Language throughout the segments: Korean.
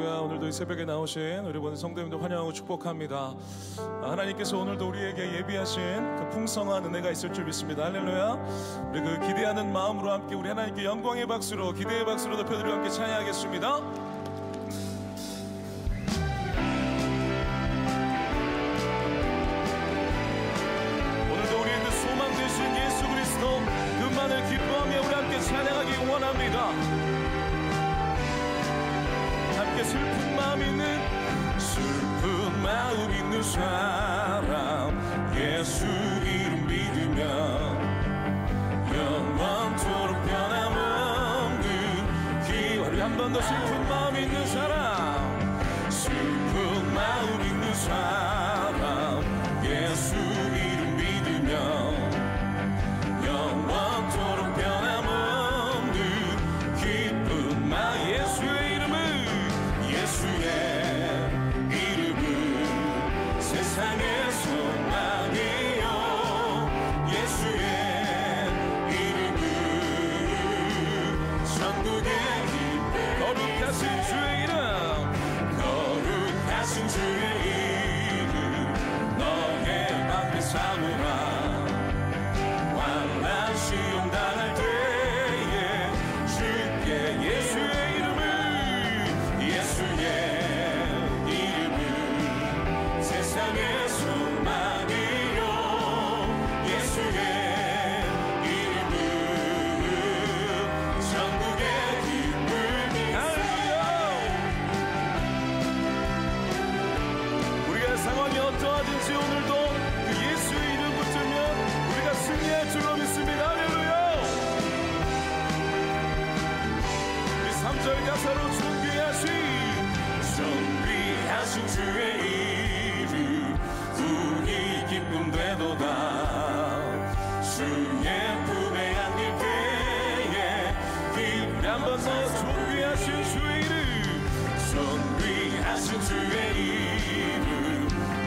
할렐루야. 오늘도 이 새벽에 나오신 우리 모든 성도님들 환영하고 축복합니다. 하나님께서 오늘도 우리에게 예비하신 그 풍성한 은혜가 있을 줄 믿습니다. 할렐루야. 우리 그 기대하는 마음으로 함께 우리 하나님께 영광의 박수로, 기대의 박수로 높여드리고 함께 찬양하겠습니다. 오늘도 우리의 그 소망 되신 예수 그리스도 그만을 기뻐하며 우리 함께 찬양하기 원합니다. 함께 슬픈 마음 있는 사람 예수 이름 믿으며 영원토록 변함없는 기회를 한 번 더 슬픈 마음 있는 사람 슬픈 마음 있는 사람 예수 이름 믿으며 영원토록 변함없는 기쁜 마음 예수의 이름은 세상의 소망이요 예수의 이름은 천국의 기쁨 거룩하신 주의 이름 거룩하신 주의 이름 너의 앞에 사모라 환난 시험 당할 때에 주께 예수의 이름은 예수의 세상의 소망이요 예수의 이름은 천국의 기쁨이요 우리가 상황이 어떠하든지 오늘도 그 예수의 이름 붙들면 우리가 승리할 줄로 믿습니다. 할렐루야. 우리 3절 가사로 존귀하신 주의 이름 우리 기쁨 되도다 주의 품에 안길 때에 기쁨 한 번 더 존귀하신 주의 이름 존귀하신 주의 이름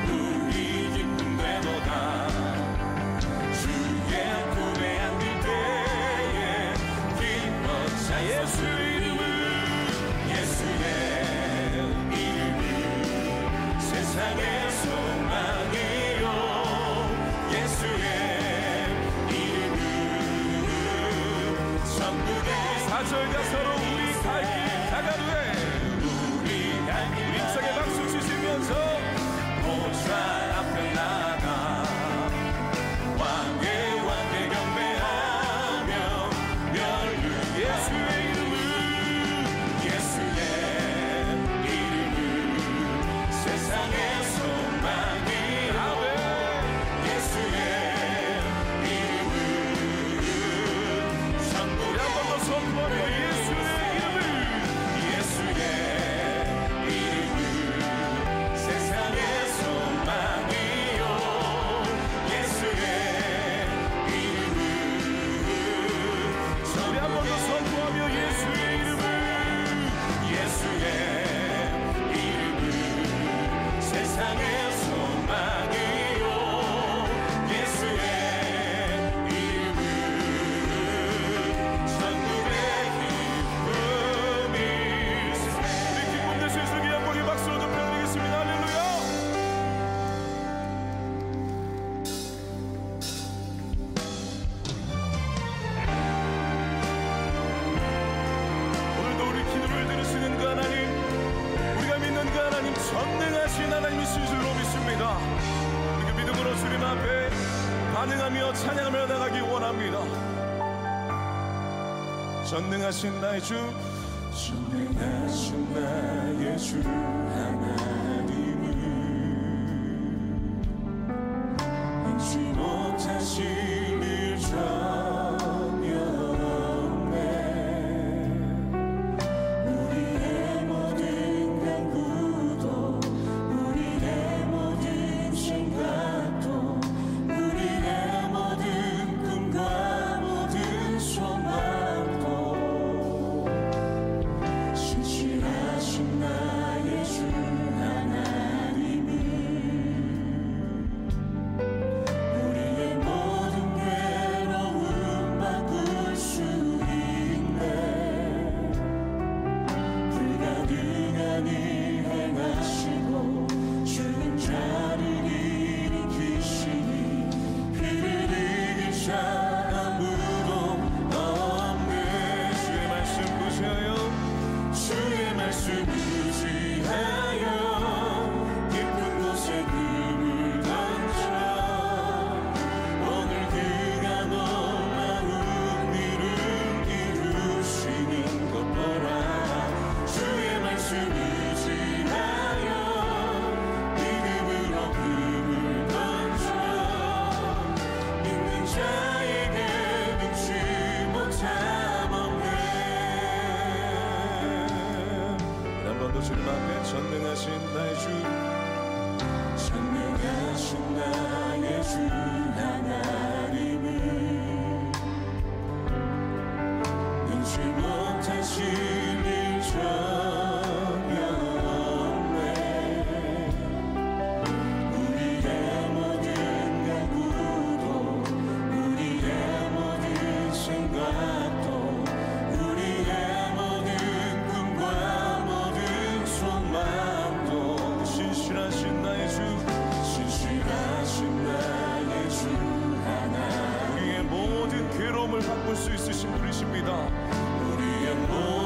우리 기쁨 되도다 주의 품에 안길 때에 기뻐 자 예수의 이름은 예수의 세상의 소망이요 예수의 이름은 천국의 4절 가사로 우리 갈 길 다가르되 우리 갈 길 임성의 박수 치시면서 보좌 앞에 나가 왕의 경배하며 멸루 예수의 이름은 예수의 세상의 소망이요 예수의 이름은 천국의 한 번 더 선포하며 예수의 이름은 예수의 이름은 세상의 소망이요 예수의 이름은 우리 한 번 더 선포하며 예수의 이름은 예수의 세상의 소망이요 예수의 이름은 천국의 기쁨이 우리 기쁨 되신 예수께 영광의 박수로 높여드리겠습니다. 할렐루야. 오늘도 우리 기도를 들으시는 그 하나님 우리가 믿는 그 하나님 전능하신 하나님이신 줄로 믿습니다. 그 믿음으로 주님 앞에 반응하며 찬양하며 나가기 원합니다. 전능하신 나의 주 전능하신 나의 주 하나님은 인치 못하신 일 전혀 없네 우리의 모든 간구도 우리의 모든 생각도 우리의 모든 꿈과 모든 소망도 신실하신 나의 주 하나님은 우리의 모든 주님 앞에 전능하신 나의 주, 전능하신 나의 주 하나님을 능치 못하실 일 전혀 없네. 우리의 모든 간구도 우리의 모든 생각도 우리의 모든 꿈과 모든 소망도 신실하신 나의 주, 신실하신 나의 주 하나, 우리의 모든 괴로움을 바꿀 수 있으신 분이십니다. 우리의 모든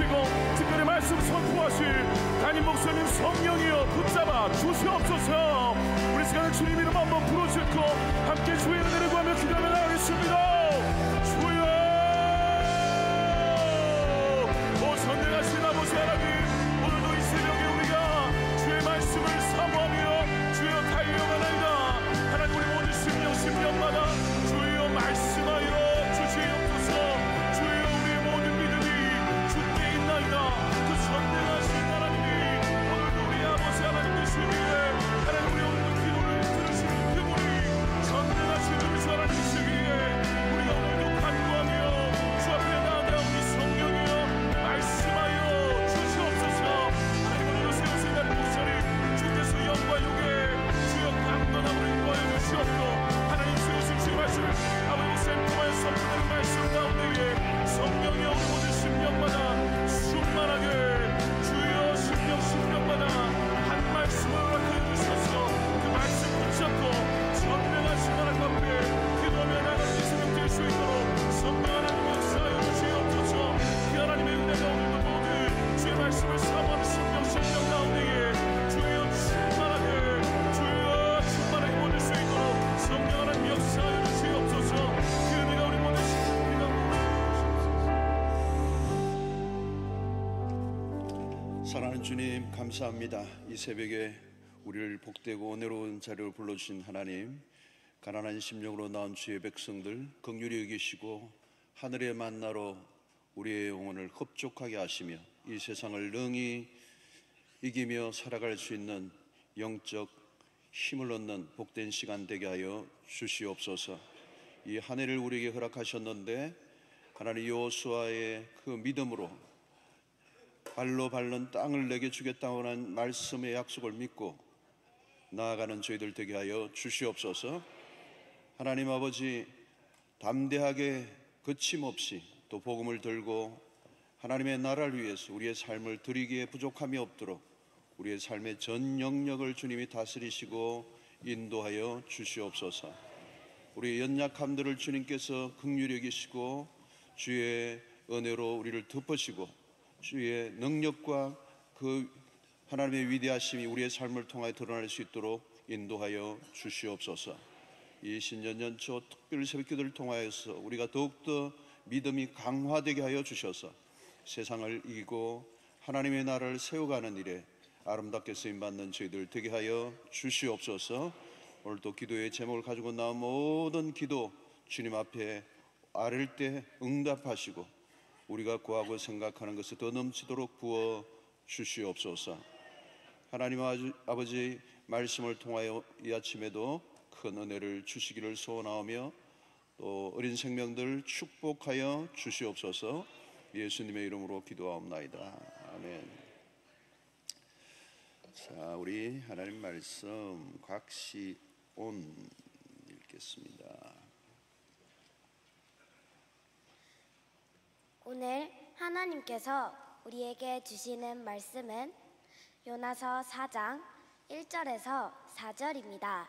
주시고 특별히 말씀 선포하실 담임 목사님 성령이여 붙잡아 주시옵소서. 우리 시간을 주님 이름 한번 부르짖고 함께 주의 은혜를 구하며 기도하며 나가겠습니다. 주여, 오 전능하신 아버지 하나님, 오늘도 이 새벽에 우리가 주의 말씀을 사모하며 주여 달려가나이다. 하나님, 우리 모든 심령마다 주여 말씀하여 주시옵소서. 주여, 우리의 모든 믿음이 주께 있나이다. 그 전능하신 하나님이 오늘도 우리 아버지 하나님 되시기에, 하나님 우리 오늘도 기도를 들으시는 그분이 전능하신 우리 주 하나님 되시기에, 우리가 오늘도 간구하며 주 앞에 나아가오니 성령이여 말씀하여 주시옵소서. 하나님, 오늘도 세우신 나의 목소리 주께서 영과 육에 주여 강건함을 인도하여 주시옵고, 하나님 세우신 주의 말씀을 아버지 목사님 통하여 선포되는 말씀 가운데에 성령이여 우리 모든 심령마다 충만하게 주여 심령마다 한 말씀을 허락하여 주셔서 그 말씀 붙잡고 전능하신 하나님 앞에 기도하며 나가는 이 새벽 될 수 있도록 성령 하나님 역사하여 주시옵소서. 그 하나님의 은혜가 오늘도 모든 주의 말씀을 사모하는 심령 가운데에 주여 충만하게 모일 수 있도록 성령 하나님 역사하여 주시옵소서. 그 은혜가 우리 모든 심령 가운데 사랑하는 주님, 감사합니다. 이 새벽에 우리를 복되고 은혜로운 자리로 불러주신 하나님, 가난한 심령으로 나온 주의 백성들 긍휼히 여기시고 하늘의 만나로 우리의 영혼을 흡족하게 하시며 이 세상을 능히 이기며 살아갈 수 있는 영적 힘을 얻는 복된 시간 되게 하여 주시옵소서. 이 한 해를 우리에게 허락하셨는데 하나님 여호수아의 그 믿음으로 발로 밟는 땅을 내게 주겠다고 하는 말씀의 약속을 믿고 나아가는 저희들 되게 하여 주시옵소서. 하나님 아버지, 담대하게 거침없이 또 복음을 들고 하나님의 나라를 위해서 우리의 삶을 드리기에 부족함이 없도록 우리의 삶의 전 영역을 주님이 다스리시고 인도하여 주시옵소서. 우리의 연약함들을 주님께서 긍휼히 여기시고 주의 은혜로 우리를 덮으시고 주의 능력과 그 하나님의 위대하심이 우리의 삶을 통하여 드러날 수 있도록 인도하여 주시옵소서. 이 신년연초 특별 새벽기도를 통하여서 우리가 더욱더 믿음이 강화되게 하여 주셔서 세상을 이기고 하나님의 나라를 세워가는 일에 아름답게 쓰임받는 저희들 되게 하여 주시옵소서. 오늘도 기도의 제목을 가지고 나온 모든 기도 주님 앞에 아랠 때 응답하시고 우리가 구하고 생각하는 것을 더 넘치도록 부어 주시옵소서. 하나님 아버지 말씀을 통하여 이 아침에도 큰 은혜를 주시기를 소원하오며 또 어린 생명들 축복하여 주시옵소서. 예수님의 이름으로 기도하옵나이다. 아멘. 자, 우리 하나님 말씀 곽시온 읽겠습니다. 오늘 하나님께서 우리에게 주시는 말씀은 요나서 4장 1절에서 4절입니다.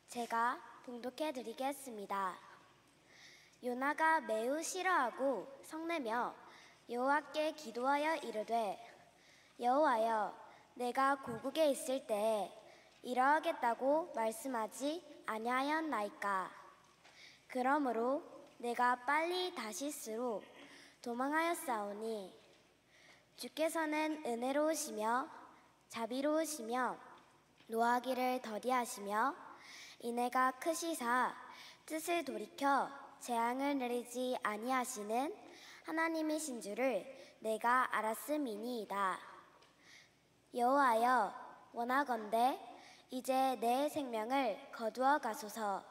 제가 봉독해 드리겠습니다. 요나가 매우 싫어하고 성내며 여호와께 기도하여 이르되, 여호와여, 내가 고국에 있을 때에 이러하겠다고 말씀하지 아니하였나이까. 그러므로 내가 빨리 다시스로 도망하였사오니 주께서는 은혜로우시며 자비로우시며 노하기를 더디하시며 인애가 크시사 뜻을 돌이켜 재앙을 내리지 아니하시는 하나님이신 줄을 내가 알았음이니이다. 여호와여, 원하건대 이제 내 생명을 거두어 가소서.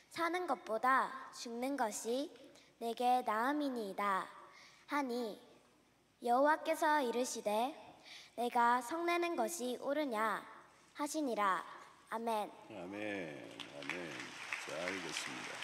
사는 것보다 죽는 것이 내게 나음이니이다 하니 여호와께서 이르시되 내가 성내는 것이 옳으냐 하시니라. 아멘. 아멘. 아멘. 자, 알겠습니다.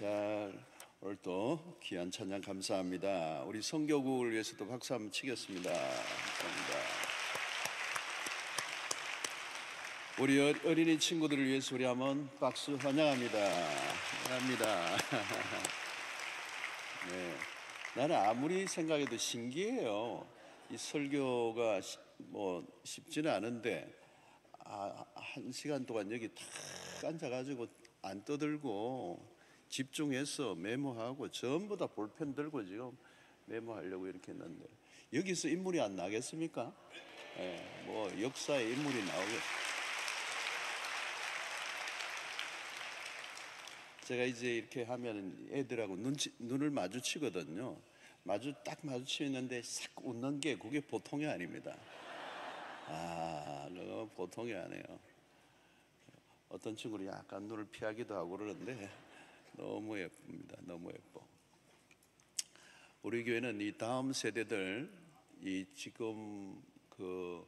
오늘 또 귀한 찬양 감사합니다. 우리 성교국을 위해서도 박수 한번 치겠습니다. 감사합니다. 우리 어린이 친구들을 위해서 우리 한번 박수 환영합니다. 환영합니다. 네, 나는 아무리 생각해도 신기해요. 이 설교가 뭐 쉽지는 않은데 한 시간 동안 여기 탁 앉아가지고 안 떠들고 집중해서 메모하고 전부 다 볼펜 들고 지금 메모하려고 이렇게 했는데 여기서 인물이 안 나겠습니까? 뭐 역사의 인물이 나오겠. 제가 이제 이렇게 하면 애들하고 눈을 마주치거든요. 딱 마주치는데 싹 웃는 게 그게 보통이 아닙니다. 그거 보통이 아니에요. 어떤 친구는 약간 눈을 피하기도 하고 그러는데 너무 예쁩니다. 너무 예뻐. 우리 교회는 이 다음 세대들, 이 지금 그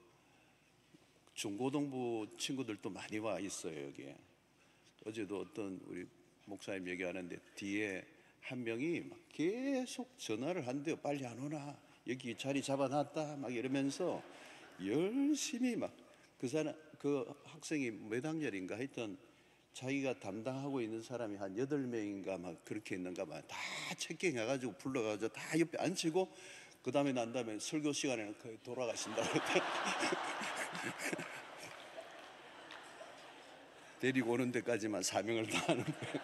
중고등부 친구들도 많이 와 있어요. 여기에 어제도 어떤 우리 목사님 얘기하는데 뒤에 한 명이 막 계속 전화를 한대요. 빨리 안 오나? 여기 자리 잡아놨다. 막 이러면서 열심히 막 그 학생이 몇 학년인가 하여튼 자기가 담당하고 있는 사람이 한 8명인가 막 그렇게 있는가 봐. 다 체킹해가지고 불러가지고 다 옆에 앉히고 그 다음에 난 다음에 설교 시간에는 거의 돌아가신다. 데리고 오는 데까지만 사명을 다하는 거예요.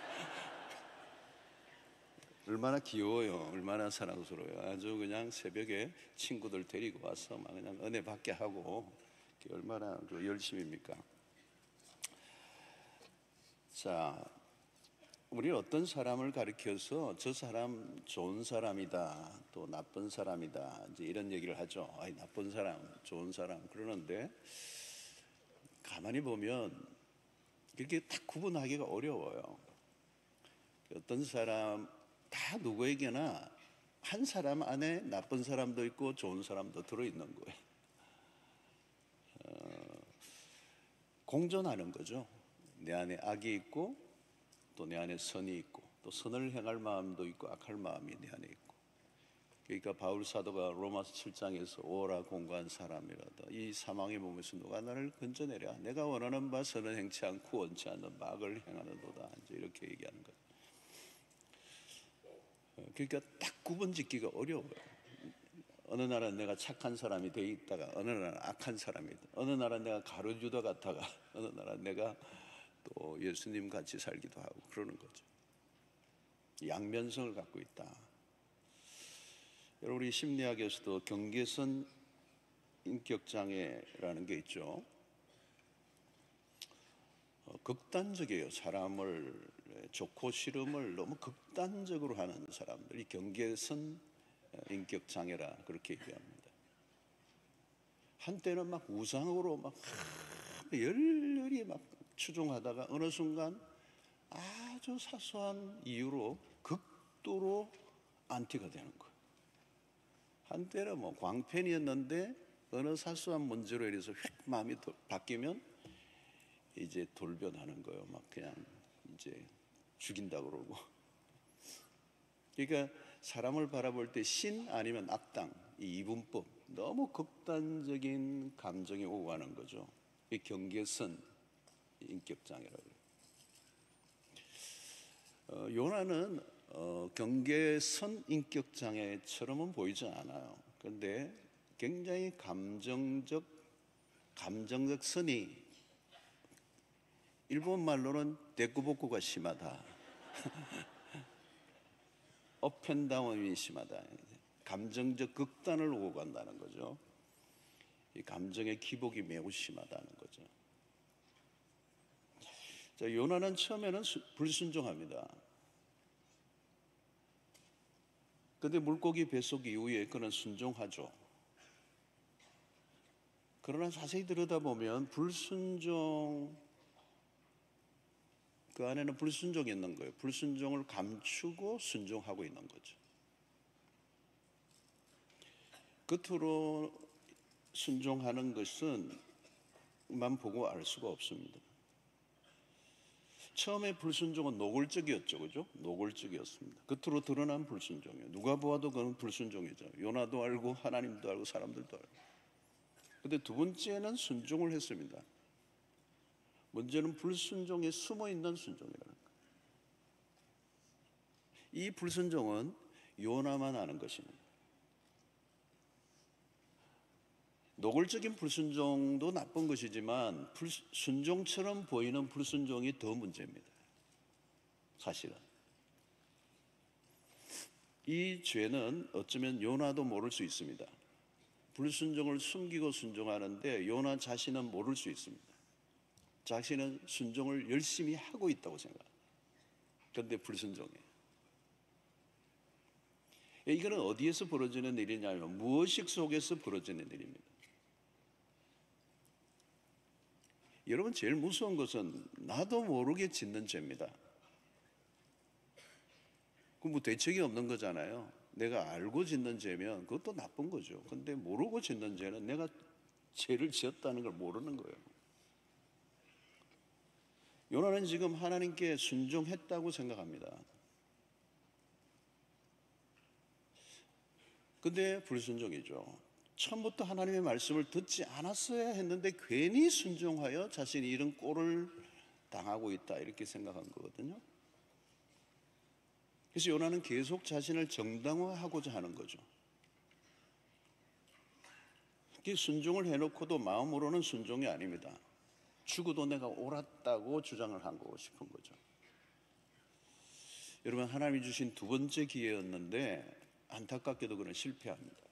얼마나 귀여워요. 얼마나 사랑스러워요. 아주 그냥 새벽에 친구들 데리고 와서 막 그냥 은혜 받게 하고 얼마나 그 열심입니까? 자, 우리 어떤 사람을 가리켜서 저 사람 좋은 사람이다, 또 나쁜 사람이다, 이제 이런 얘기를 하죠. 아이, 나쁜 사람, 좋은 사람 그러는데 가만히 보면 그렇게 딱 구분하기가 어려워요. 어떤 사람 다 누구에게나 한 사람 안에 나쁜 사람도 있고 좋은 사람도 들어있는 거예요. 공존하는 거죠. 내 안에 악이 있고 또 내 안에 선이 있고 또 선을 행할 마음도 있고 악할 마음이 내 안에 있고. 그러니까 바울 사도가 로마서 7장에서 오라 공고한 사람이라다 이 사망의 몸에서 누가 나를 건져내랴. 내가 원하는 바 선은 행치 않고 원치 않는 바 악을 행하는도다. 이제 이렇게 얘기하는 거예요. 그러니까 딱 구분짓기가 어려워요. 어느 날은 내가 착한 사람이 돼 있다가 어느 날은 악한 사람이 돼. 어느 날은 내가 가룟유다 같다가 어느 날은 내가 또 예수님 같이 살기도 하고 그러는 거죠. 양면성을 갖고 있다. 여러분 우리 심리학에서도 경계선 인격장애라는 게 있죠. 극단적이에요. 사람을 좋고 싫음을 너무 극단적으로 하는 사람들이 경계선 인격장애라 그렇게 얘기합니다. 한때는 막 우상으로 막 열렬히 막 추종하다가 어느 순간 아주 사소한 이유로 극도로 안티가 되는 거예요. 한때는 뭐 광팬이었는데 어느 사소한 문제로 인해서 휙 마음이 바뀌면 이제 돌변하는 거예요. 막 그냥 이제 죽인다 그러고. 그러니까 사람을 바라볼 때 신 아니면 악당 이 이분법 너무 극단적인 감정이 오고 가는 거죠. 이 경계선 인격장애라고 해요. 요나는 경계선 인격장애처럼은 보이지 않아요. 그런데 굉장히 감정적 선이 일본 말로는 데꾸복구가 심하다. 업앤다운이 심하다. 감정적 극단을 오고 간다는 거죠. 이 감정의 기복이 매우 심하다는 거죠. 자, 요나는 처음에는 불순종합니다. 그런데 물고기 뱃속 이후에 그는 순종하죠. 그러나 자세히 들여다보면 불순종 그 안에는 불순종이 있는 거예요. 불순종을 감추고 순종하고 있는 거죠. 겉으로 순종하는 것은 만 보고 알 수가 없습니다. 처음에 불순종은 노골적이었죠, 그죠? 노골적이었습니다. 겉으로 드러난 불순종이에요. 누가 보아도 그건 불순종이죠. 요나도 알고 하나님도 알고 사람들도 알고. 근데 두 번째는 순종을 했습니다. 문제는 불순종에 숨어 있는 순종이라는 거예요. 이 불순종은 요나만 아는 것입니다. 노골적인 불순종도 나쁜 것이지만 순종처럼 보이는 불순종이 더 문제입니다. 사실은 이 죄는 어쩌면 요나도 모를 수 있습니다. 불순종을 숨기고 순종하는데 요나 자신은 모를 수 있습니다. 자신은 순종을 열심히 하고 있다고 생각합니다. 그런데 불순종이에요. 이거는 어디에서 벌어지는 일이냐면 무의식 속에서 벌어지는 일입니다. 여러분, 제일 무서운 것은 나도 모르게 짓는 죄입니다. 그 뭐 대책이 없는 거잖아요. 내가 알고 짓는 죄면 그것도 나쁜 거죠. 근데 모르고 짓는 죄는 내가 죄를 지었다는 걸 모르는 거예요. 요나는 지금 하나님께 순종했다고 생각합니다. 근데 불순종이죠. 처음부터 하나님의 말씀을 듣지 않았어야 했는데 괜히 순종하여 자신이 이런 꼴을 당하고 있다, 이렇게 생각한 거거든요. 그래서 요나는 계속 자신을 정당화하고자 하는 거죠. 순종을 해놓고도 마음으로는 순종이 아닙니다. 죽어도 내가 옳았다고 주장을 하고 싶은 거죠. 여러분, 하나님이 주신 두 번째 기회였는데 안타깝게도 그는 실패합니다.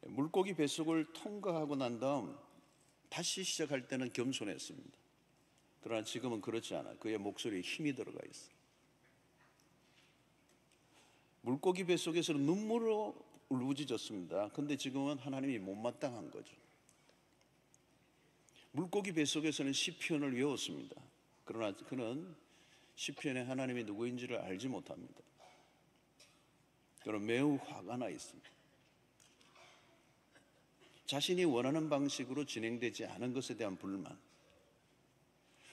물고기 뱃속을 통과하고 난 다음 다시 시작할 때는 겸손했습니다. 그러나 지금은 그렇지 않아요. 그의 목소리에 힘이 들어가 있어요. 물고기 뱃속에서는 눈물로 울부짖었습니다. 근데 지금은 하나님이 못마땅한 거죠. 물고기 뱃속에서는 시편을 외웠습니다. 그러나 그는 시편에 하나님이 누구인지를 알지 못합니다. 그는 매우 화가 나 있습니다. 자신이 원하는 방식으로 진행되지 않은 것에 대한 불만.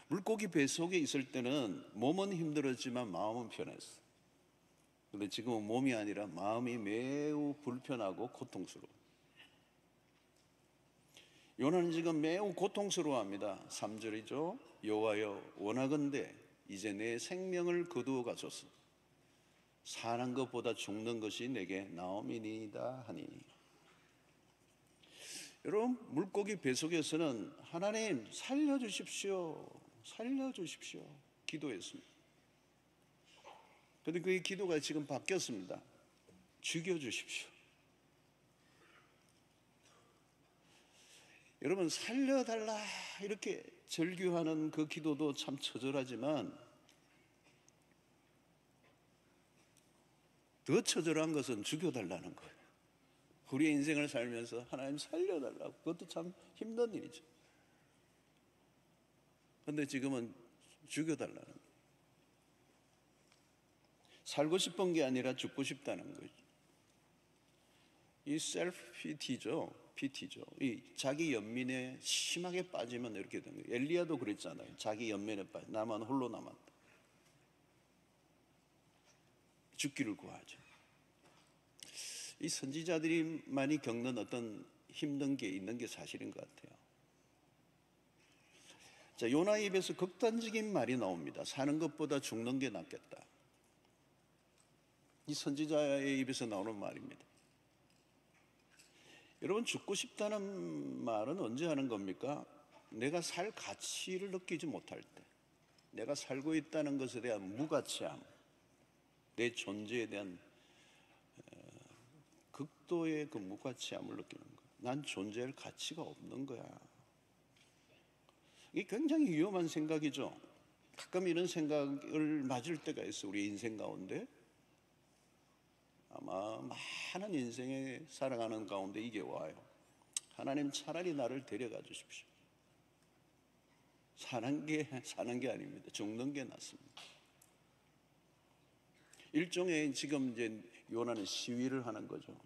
물고기 뱃속에 있을 때는 몸은 힘들었지만 마음은 편했어. 그런데 지금은 몸이 아니라 마음이 매우 불편하고 고통스러워. 요나는 지금 매우 고통스러워합니다. 3절이죠. 여호와여, 원하건대 이제 내 생명을 거두어 가소서. 사는 것보다 죽는 것이 내게 나음이니이다 하니. 여러분, 물고기 뱃속에서는 하나님 살려주십시오, 살려주십시오 기도했습니다. 그런데 그의 기도가 지금 바뀌었습니다. 죽여주십시오. 여러분, 살려달라 이렇게 절규하는 그 기도도 참 처절하지만 더 처절한 것은 죽여달라는 거예요. 우리의 인생을 살면서 하나님 살려달라고, 그것도 참 힘든 일이죠. 그런데 지금은 죽여달라는 거예요. 살고 싶은 게 아니라 죽고 싶다는 거죠. 이 셀프 PT죠. 이 자기 연민에 심하게 빠지면 이렇게 된 거예요. 엘리야도 그랬잖아요. 자기 연민에 빠져 나만 홀로 남았다. 죽기를 구하죠. 이 선지자들이 많이 겪는 어떤 힘든 게 있는 게 사실인 것 같아요. 자, 요나의 입에서 극단적인 말이 나옵니다. 사는 것보다 죽는 게 낫겠다. 이 선지자의 입에서 나오는 말입니다. 여러분, 죽고 싶다는 말은 언제 하는 겁니까? 내가 살 가치를 느끼지 못할 때, 내가 살고 있다는 것에 대한 무가치함, 내 존재에 대한 극도의 그 무가치함을 느끼는 거야. 난 존재할 가치가 없는 거야. 이게 굉장히 위험한 생각이죠. 가끔 이런 생각을 맞을 때가 있어, 우리 인생 가운데. 아마 많은 인생에 살아가는 가운데 이게 와요. 하나님, 차라리 나를 데려가 주십시오. 사는 게 아닙니다. 죽는 게 낫습니다. 일종의 지금 이제 요나는 시위를 하는 거죠.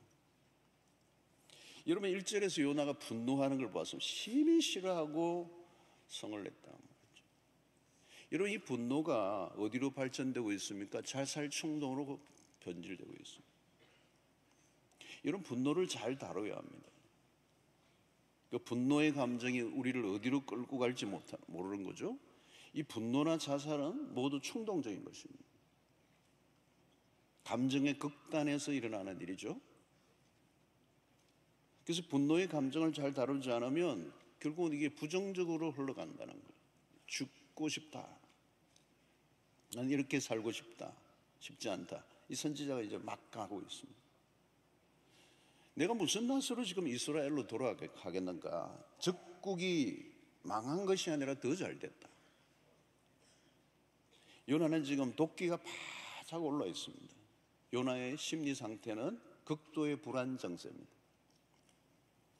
여러분, 1절에서 요나가 분노하는 걸 보았습니다. 심히 싫어하고 성을 냈다. 여러분, 이 분노가 어디로 발전되고 있습니까? 자살 충동으로 변질되고 있습니다. 이런 분노를 잘 다뤄야 합니다. 그 분노의 감정이 우리를 어디로 끌고 갈지 모르는 거죠. 이 분노나 자살은 모두 충동적인 것입니다. 감정의 극단에서 일어나는 일이죠. 그래서 분노의 감정을 잘 다루지 않으면 결국은 이게 부정적으로 흘러간다는 거예요. 죽고 싶다. 난 이렇게 살고 싶다. 쉽지 않다. 이 선지자가 이제 막 가고 있습니다. 내가 무슨 낯으로 지금 이스라엘로 돌아가겠는가? 적국이 망한 것이 아니라 더 잘 됐다. 요나는 지금 도끼가 바짝 올라 있습니다. 요나의 심리 상태는 극도의 불안 정세입니다.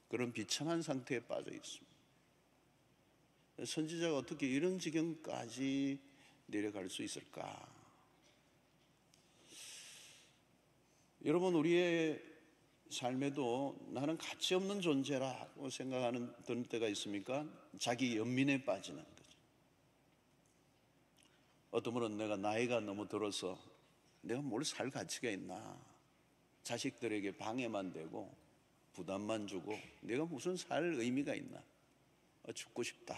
그런 비참한 상태에 빠져 있습니다. 선지자가 어떻게 이런 지경까지 내려갈 수 있을까? 여러분, 우리의 삶에도 나는 가치 없는 존재라고 생각하는 때가 있습니까? 자기 연민에 빠지는 거죠. 어떤 분은 내가 나이가 너무 들어서 내가 뭘 살 가치가 있나? 자식들에게 방해만 되고 부담만 주고 내가 무슨 살 의미가 있나? 죽고 싶다.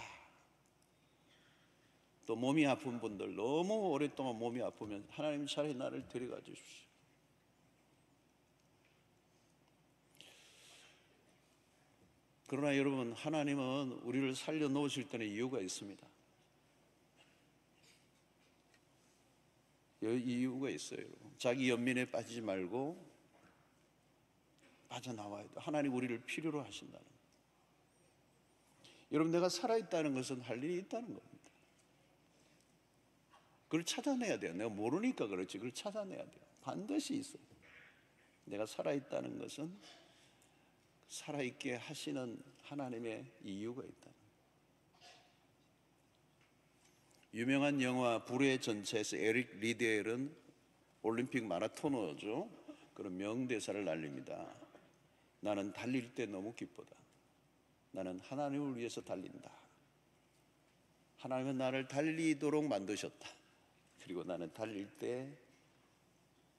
또 몸이 아픈 분들, 너무 오랫동안 몸이 아프면 하나님 차라리 나를 데려가 주십시오. 그러나 여러분, 하나님은 우리를 살려놓으실 때는 이유가 있습니다. 이유가 있어요. 여러분. 자기 연민에 빠지지 말고 빠져나와야 돼. 하나님 우리를 필요로 하신다는 거예요. 여러분, 내가 살아있다는 것은 할 일이 있다는 겁니다. 그걸 찾아내야 돼요. 내가 모르니까 그렇지. 그걸 찾아내야 돼요. 반드시 있어요. 내가 살아있다는 것은 살아있게 하시는 하나님의 이유가 있다. 유명한 영화 불의 전차에서 에릭 리델은 올림픽 마라토너죠. 그런 명대사를 날립니다. 나는 달릴 때 너무 기쁘다. 나는 하나님을 위해서 달린다. 하나님은 나를 달리도록 만드셨다. 그리고 나는 달릴 때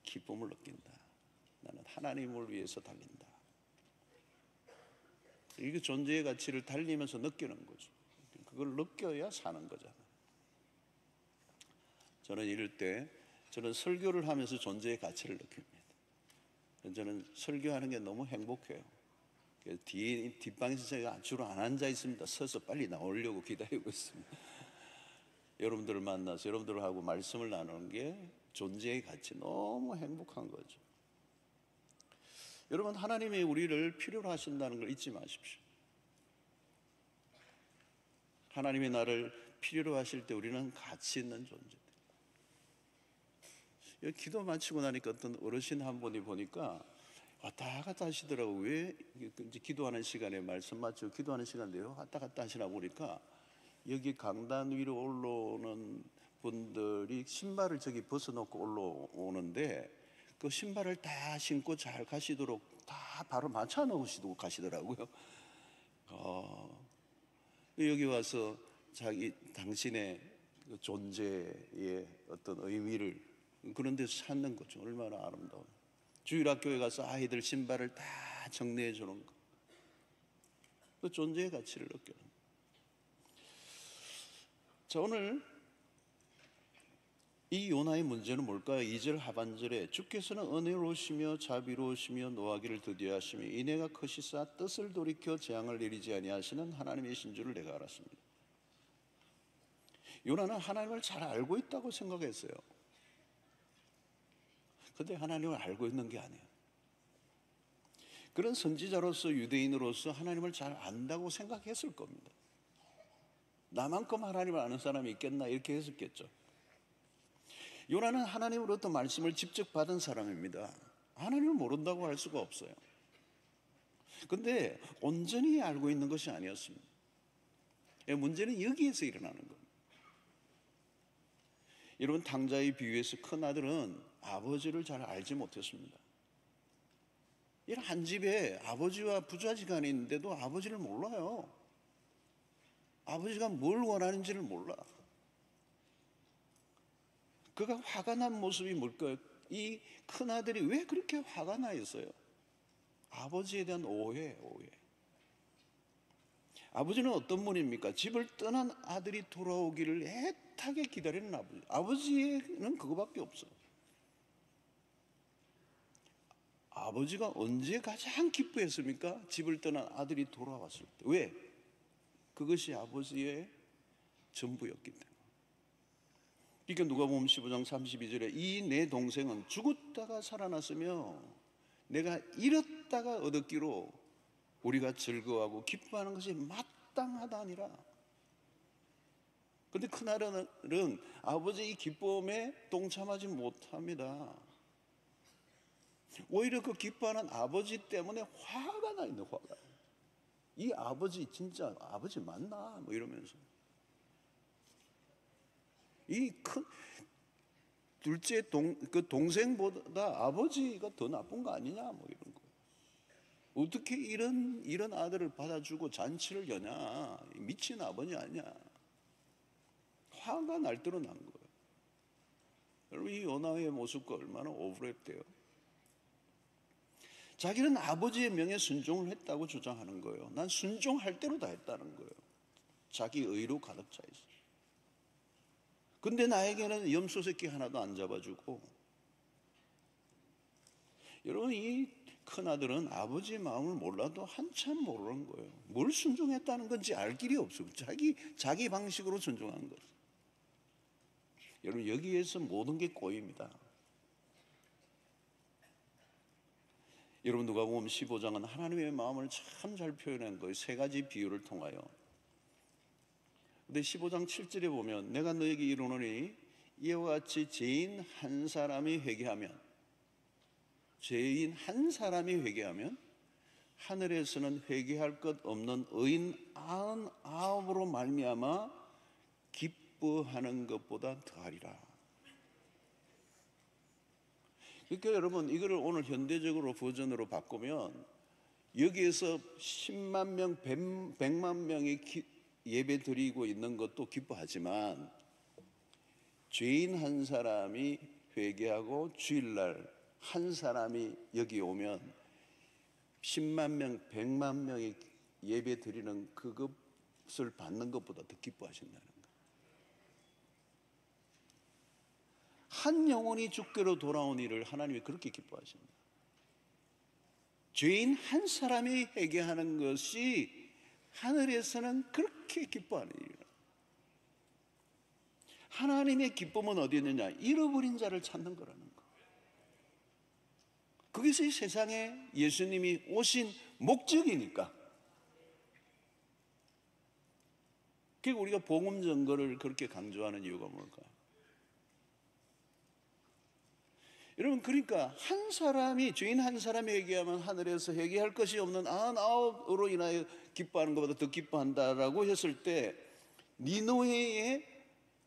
기쁨을 느낀다. 나는 하나님을 위해서 달린다. 이게 존재의 가치를 달리면서 느끼는 거죠. 그걸 느껴야 사는 거잖아요. 저는 이럴 때 저는 설교를 하면서 존재의 가치를 느낍니다. 저는 설교하는 게 너무 행복해요. 뒷방에서 제가 주로 안 앉아 있습니다. 서서 빨리 나오려고 기다리고 있습니다. 여러분들을 만나서 여러분들하고 말씀을 나누는 게 존재의 가치, 너무 행복한 거죠. 여러분, 하나님이 우리를 필요로 하신다는 걸 잊지 마십시오. 하나님이 나를 필요로 하실 때 우리는 가치 있는 존재들. 기도 마치고 나니까 어떤 어르신 한 분이 보니까 왔다 갔다 하시더라고. 왜 이제 기도하는 시간에 말씀 마치고 기도하는 시간대요 왔다 갔다 하시나 보니까 여기 강단 위로 올라오는 분들이 신발을 저기 벗어놓고 올라오는데 그 신발을 다 신고 잘 가시도록 다 바로 맞춰 놓으시고 가시더라고요. 여기 와서 당신의 그 존재의 어떤 의미를 그런 데서 찾는 거죠. 얼마나 아름다워요. 주일학교에 가서 아이들 신발을 다 정리해 주는 거. 그 존재의 가치를 느껴요. 자, 오늘 이 요나의 문제는 뭘까요? 2절 하반절에 주께서는 은혜로우시며 자비로우시며 노하기를 드디어 하시며 인애가 크시사 뜻을 돌이켜 재앙을 내리지 아니하시는 하나님이신 줄을 내가 알았습니다. 요나는 하나님을 잘 알고 있다고 생각했어요. 근데 하나님을 알고 있는 게 아니에요. 그런 선지자로서 유대인으로서 하나님을 잘 안다고 생각했을 겁니다. 나만큼 하나님을 아는 사람이 있겠나 이렇게 했었겠죠. 요나는 하나님으로부터 말씀을 직접 받은 사람입니다. 하나님을 모른다고 할 수가 없어요. 근데 온전히 알고 있는 것이 아니었습니다. 문제는 여기에서 일어나는 겁니다. 여러분, 탕자의 비유에서 큰 아들은 아버지를 잘 알지 못했습니다. 이런 한 집에 아버지와 부자지간이 있는데도 아버지를 몰라요. 아버지가 뭘 원하는지를 몰라. 그가 화가 난 모습이 뭘까요? 이 큰아들이 왜 그렇게 화가 나 있어요? 아버지에 대한 오해. 아버지는 어떤 분입니까? 집을 떠난 아들이 돌아오기를 애타게 기다리는 아버지. 아버지는 그거밖에 없어. 아버지가 언제 가장 기뻐했습니까? 집을 떠난 아들이 돌아왔을 때. 왜? 그것이 아버지의 전부였기 때문에. 그러니까 누가복음 15장 32절에 이 내 동생은 죽었다가 살아났으며 내가 잃었다가 얻었기로 우리가 즐거워하고 기뻐하는 것이 마땅하다니라. 그런데 큰아들은 아버지의 기쁨에 동참하지 못합니다. 오히려 그 기뻐하는 아버지 때문에 화가 나 있는 화가. 이 아버지 진짜 아버지 맞나? 뭐 이러면서 이 큰 둘째 그 동생보다 아버지가 더 나쁜 거 아니냐? 뭐 이런 거. 어떻게 이런 아들을 받아주고 잔치를 여냐? 미친 아버지 아니야? 화가 날대로 난 거예요. 여러분 이 요나의 모습과 얼마나 억울했대요. 자기는 아버지의 명에 순종을 했다고 주장하는 거예요. 난 순종할 대로 다 했다는 거예요. 자기 의로 가득 차 있어요. 근데 나에게는 염소 새끼 하나도 안 잡아주고. 여러분 이 큰아들은 아버지의 마음을 몰라도 한참 모르는 거예요. 뭘 순종했다는 건지 알 길이 없어요. 자기 방식으로 순종한 거예요. 여러분 여기에서 모든 게 꼬입니다. 여러분 누가복음 15장은 하나님의 마음을 참 잘 표현한 거예요. 세 가지 비유를 통하여. 근데 15장 7절에 보면 내가 너에게 이르노니 이와 같이 죄인 한 사람이 회개하면 하늘에서는 회개할 것 없는 의인 99으로 말미암아 기뻐하는 것보다 더하리라. 그러니까 여러분 이거를 오늘 현대적으로 버전으로 바꾸면 여기에서 10만 명, 100만 명이 예배 드리고 있는 것도 기뻐하지만 죄인 한 사람이 회개하고 주일날 한 사람이 여기 오면 10만 명, 100만 명이 예배 드리는 그것을 받는 것보다 더 기뻐하신다는 거예요. 한 영혼이 주께로 돌아온 일을 하나님이 그렇게 기뻐하십니다. 죄인 한 사람이 회개하는 것이 하늘에서는 그렇게 기뻐하는 일이라. 하나님의 기쁨은 어디 있느냐? 잃어버린 자를 찾는 거라는 거. 그것이 세상에 예수님이 오신 목적이니까. 그리고 우리가 복음 전거를 그렇게 강조하는 이유가 뭘까요? 여러분 그러니까 한 사람이 죄인 한 사람이 회개하면 하늘에서 회개할 것이 없는 99으로 인하여 기뻐하는 것보다 더 기뻐한다라고 했을 때 니느웨의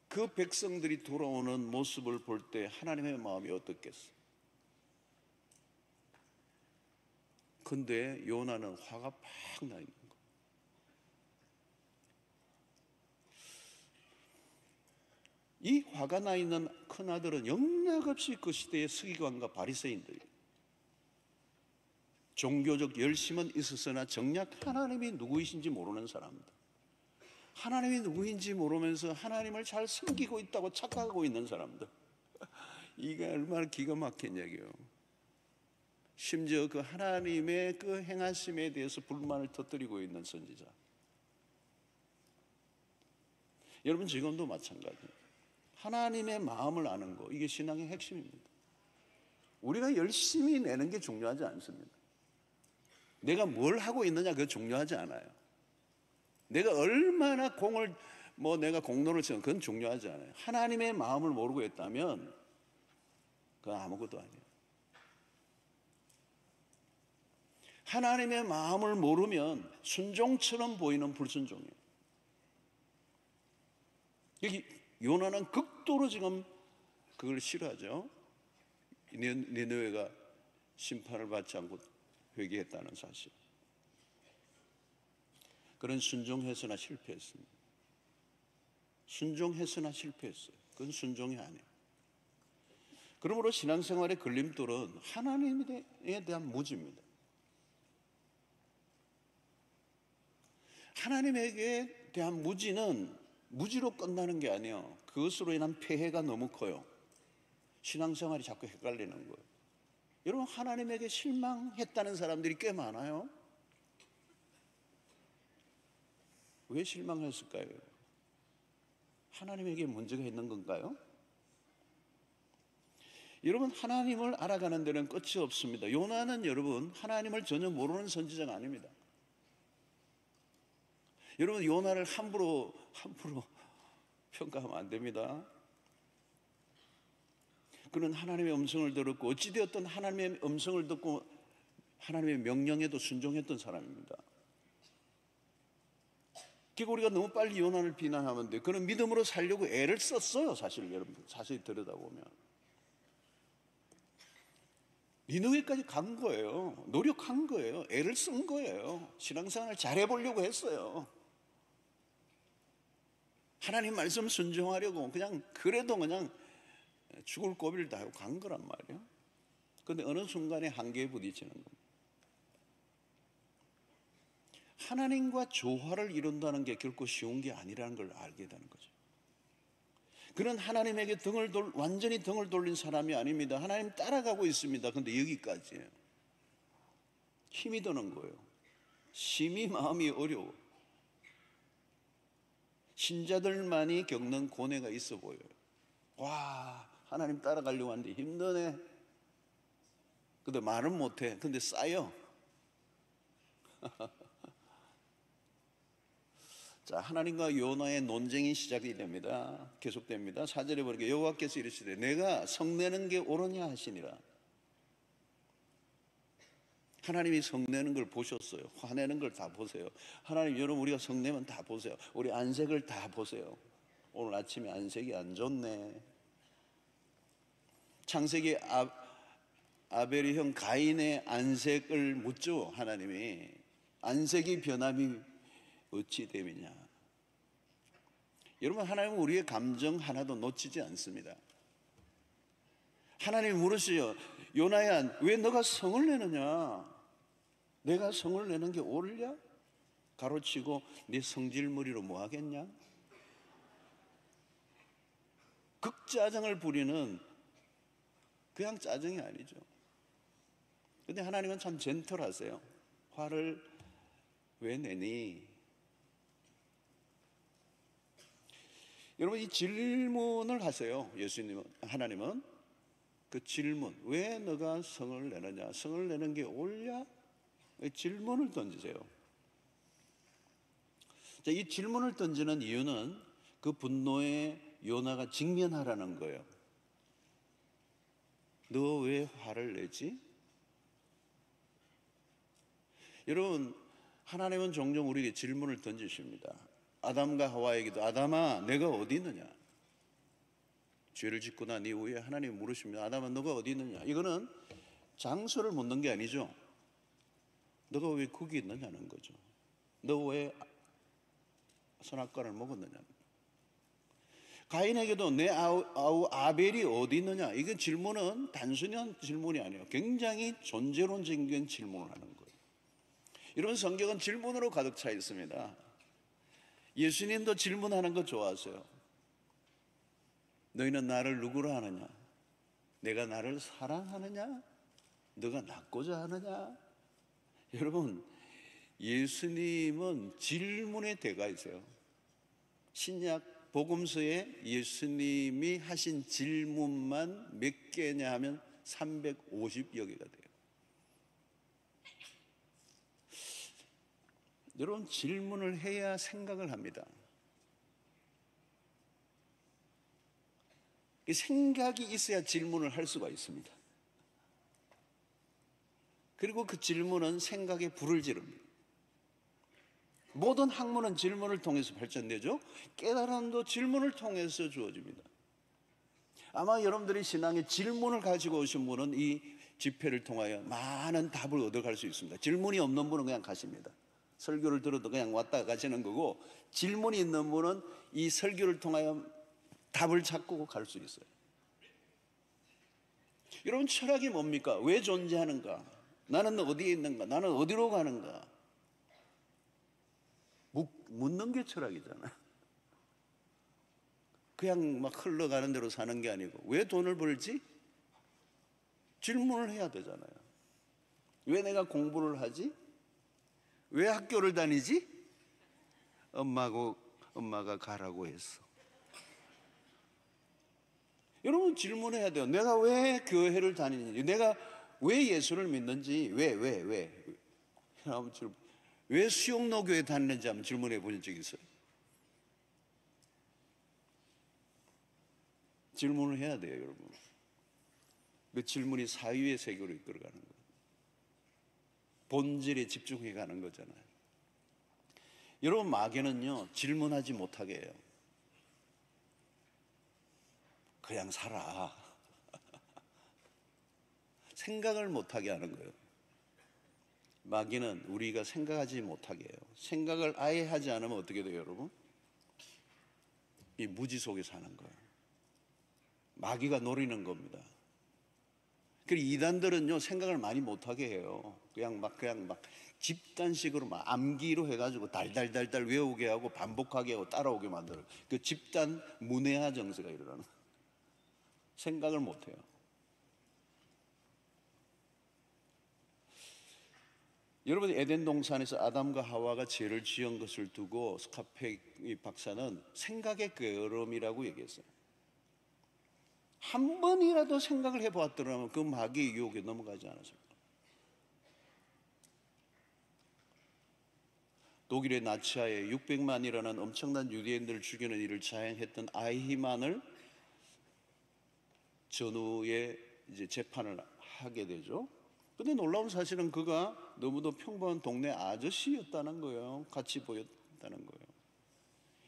그 백성들이 돌아오는 모습을 볼 때 하나님의 마음이 어떻겠어? 근데 요나는 화가 팍 나 있는 거예요. 이 화가 나 있는 큰아들은 영락없이 그 시대의 서기관과 바리새인들, 종교적 열심은 있었으나 정작 하나님이 누구이신지 모르는 사람들, 하나님이 누구인지 모르면서 하나님을 잘 섬기고 있다고 착각하고 있는 사람들, 이게 얼마나 기가 막힌 얘기예요. 심지어 그 하나님의 그 행하심에 대해서 불만을 터뜨리고 있는 선지자. 여러분 지금도 마찬가지입니다. 하나님의 마음을 아는 거, 이게 신앙의 핵심입니다. 우리가 열심히 내는 게 중요하지 않습니다. 내가 뭘 하고 있느냐 그게 중요하지 않아요. 내가 얼마나 내가 공로를 치는 그건 중요하지 않아요. 하나님의 마음을 모르고 있다면 그건 아무것도 아니에요. 하나님의 마음을 모르면 순종처럼 보이는 불순종이에요. 여기 요나는 극도로 지금 그걸 싫어하죠. 니느웨가 심판을 받지 않고 회개했다는 사실. 그런 순종해서나 실패했습니다. 순종했으나 실패했어요. 그건 순종이 아니에요. 그러므로 신앙생활의 걸림돌은 하나님에 대한 무지입니다. 하나님에게 대한 무지는 무지로 끝나는 게 아니에요. 그것으로 인한 폐해가 너무 커요. 신앙생활이 자꾸 헷갈리는 거예요. 여러분, 하나님에게 실망했다는 사람들이 꽤 많아요. 왜 실망했을까요? 하나님에게 문제가 있는 건가요? 여러분, 하나님을 알아가는 데는 끝이 없습니다. 요나는 여러분, 하나님을 전혀 모르는 선지자가 아닙니다. 여러분, 요나를 함부로 평가하면 안 됩니다. 그는 하나님의 음성을 들었고, 어찌되었든 하나님의 음성을 듣고 하나님의 명령에도 순종했던 사람입니다. 그러니까 우리가 너무 빨리 요나를 비난하면 돼요. 그는 믿음으로 살려고 애를 썼어요. 사실 여러분, 자세히 들여다보면 니느웨까지 간 거예요. 노력한 거예요. 애를 쓴 거예요. 신앙생활을 잘해보려고 했어요. 하나님 말씀 순종하려고 그래도 그냥 죽을 고비를 다 하고 간 거란 말이에요. 그런데 어느 순간에 한계에 부딪히는 겁니다. 하나님과 조화를 이룬다는 게 결코 쉬운 게 아니라는 걸 알게 되는 거죠. 그는 하나님에게 완전히 등을 돌린 사람이 아닙니다. 하나님 따라가고 있습니다. 그런데 여기까지예요. 힘이 드는 거예요. 심히 마음이 어려워. 신자들만이 겪는 고뇌가 있어 보여요. 와, 하나님 따라가려고 하는데 힘드네. 근데 말은 못해. 근데 쌓여. 자, 하나님과 요나의 논쟁이 시작이 됩니다. 계속됩니다. 4절에 보니까 여호와께서 이르시되 내가 성내는 게 옳으냐 하시니라. 하나님이 성내는 걸 보셨어요. 화내는 걸 다 보세요. 하나님, 여러분, 우리가 성내면 다 보세요. 우리 안색을 다 보세요. 오늘 아침에 안색이 안 좋네. 창세기 아벨의 형 가인의 안색을 묻죠. 하나님이 안색이 변함이 어찌 됨이냐. 여러분, 하나님은 우리의 감정 하나도 놓치지 않습니다. 하나님이 물으시죠. 요나야, 왜 너가 성을 내느냐? 내가 성을 내는 게 옳으냐? 가로치고 네 성질머리로 뭐 하겠냐? 극짜증을 부리는 그냥 짜증이 아니죠. 근데 하나님은 참 젠틀하세요. 화를 왜 내니? 여러분, 이 질문을 하세요. 예수님은, 하나님은 그 질문, 왜 너가 성을 내느냐? 성을 내는 게 옳냐? 질문을 던지세요. 자, 이 질문을 던지는 이유는 그 분노에 요나가 직면하라는 거예요. 너 왜 화를 내지? 여러분, 하나님은 종종 우리에게 질문을 던지십니다. 아담과 하와에게도 아담아, 내가 어디 있느냐? 죄를 짓고 난 이후에 하나님이 물으십니다. 아담아, 너가 어디 있느냐? 이거는 장소를 묻는 게 아니죠. 너가 왜 거기 있느냐는 거죠. 너 왜 선악과를 먹었느냐? 가인에게도 내 아우 아벨이 어디 있느냐? 이건 질문은 단순한 질문이 아니에요. 굉장히 존재론적인 질문을 하는 거예요. 이런 성경은 질문으로 가득 차 있습니다. 예수님도 질문하는 거 좋아하세요. 너희는 나를 누구로 하느냐? 내가 나를 사랑하느냐? 너가 낳고자 하느냐? 여러분, 예수님은 질문의 대가이세요. 신약 복음서에 예수님이 하신 질문만 몇 개냐 하면 350여 개가 돼요. 여러분, 질문을 해야 생각을 합니다. 생각이 있어야 질문을 할 수가 있습니다. 그리고 그 질문은 생각에 불을 지릅니다. 모든 학문은 질문을 통해서 발전되죠. 깨달음도 질문을 통해서 주어집니다. 아마 여러분들이 신앙에 질문을 가지고 오신 분은 이 집회를 통하여 많은 답을 얻어갈 수 있습니다. 질문이 없는 분은 그냥 가십니다. 설교를 들어도 그냥 왔다 가시는 거고, 질문이 있는 분은 이 설교를 통하여 답을 찾고 갈 수 있어요. 여러분, 철학이 뭡니까? 왜 존재하는가? 나는 어디에 있는가? 나는 어디로 가는가? 묻는 게 철학이잖아요. 그냥 막 흘러가는 대로 사는 게 아니고, 왜 돈을 벌지? 질문을 해야 되잖아요. 왜 내가 공부를 하지? 왜 학교를 다니지? 엄마가 가라고 했어. 여러분, 질문해야 돼요. 내가 왜 교회를 다니는지, 내가 왜 예수를 믿는지, 왜 수영노교에 다니는지 한번 질문해 보신 적 있어요? 질문을 해야 돼요, 여러분. 그 질문이 사유의 세계로 이끌어가는 거예요. 본질에 집중해 가는 거잖아요. 여러분, 마귀는요, 질문하지 못하게 해요. 그냥 살아. 생각을 못하게 하는 거예요. 마귀는 우리가 생각하지 못하게 해요. 생각을 아예 하지 않으면 어떻게 돼요, 여러분? 이 무지 속에 사는 거예요. 마귀가 노리는 겁니다. 그리고 이단들은요, 생각을 많이 못하게 해요. 그냥 막 집단식으로 막 암기로 해가지고 달달달달 외우게 하고 반복하게 하고 따라오게 만들어요. 그 집단 문해화 정세가 일어나는 거예요. 생각을 못해요. 여러분, 에덴 동산에서 아담과 하와가 죄를 지은 것을 두고 스카페이 박사는 생각의 게으름이라고 얘기했어요. 한 번이라도 생각을 해보았더라면 그 마귀의 유혹에 넘어가지 않았습니다. 독일의 나치하에 600만이라는 엄청난 유대인들을 죽이는 일을 자행했던 아이히만을 전후에 이제 재판을 하게 되죠. 근데 놀라운 사실은 그가 너무도 평범한 동네 아저씨였다는 거예요. 같이 보였다는 거예요.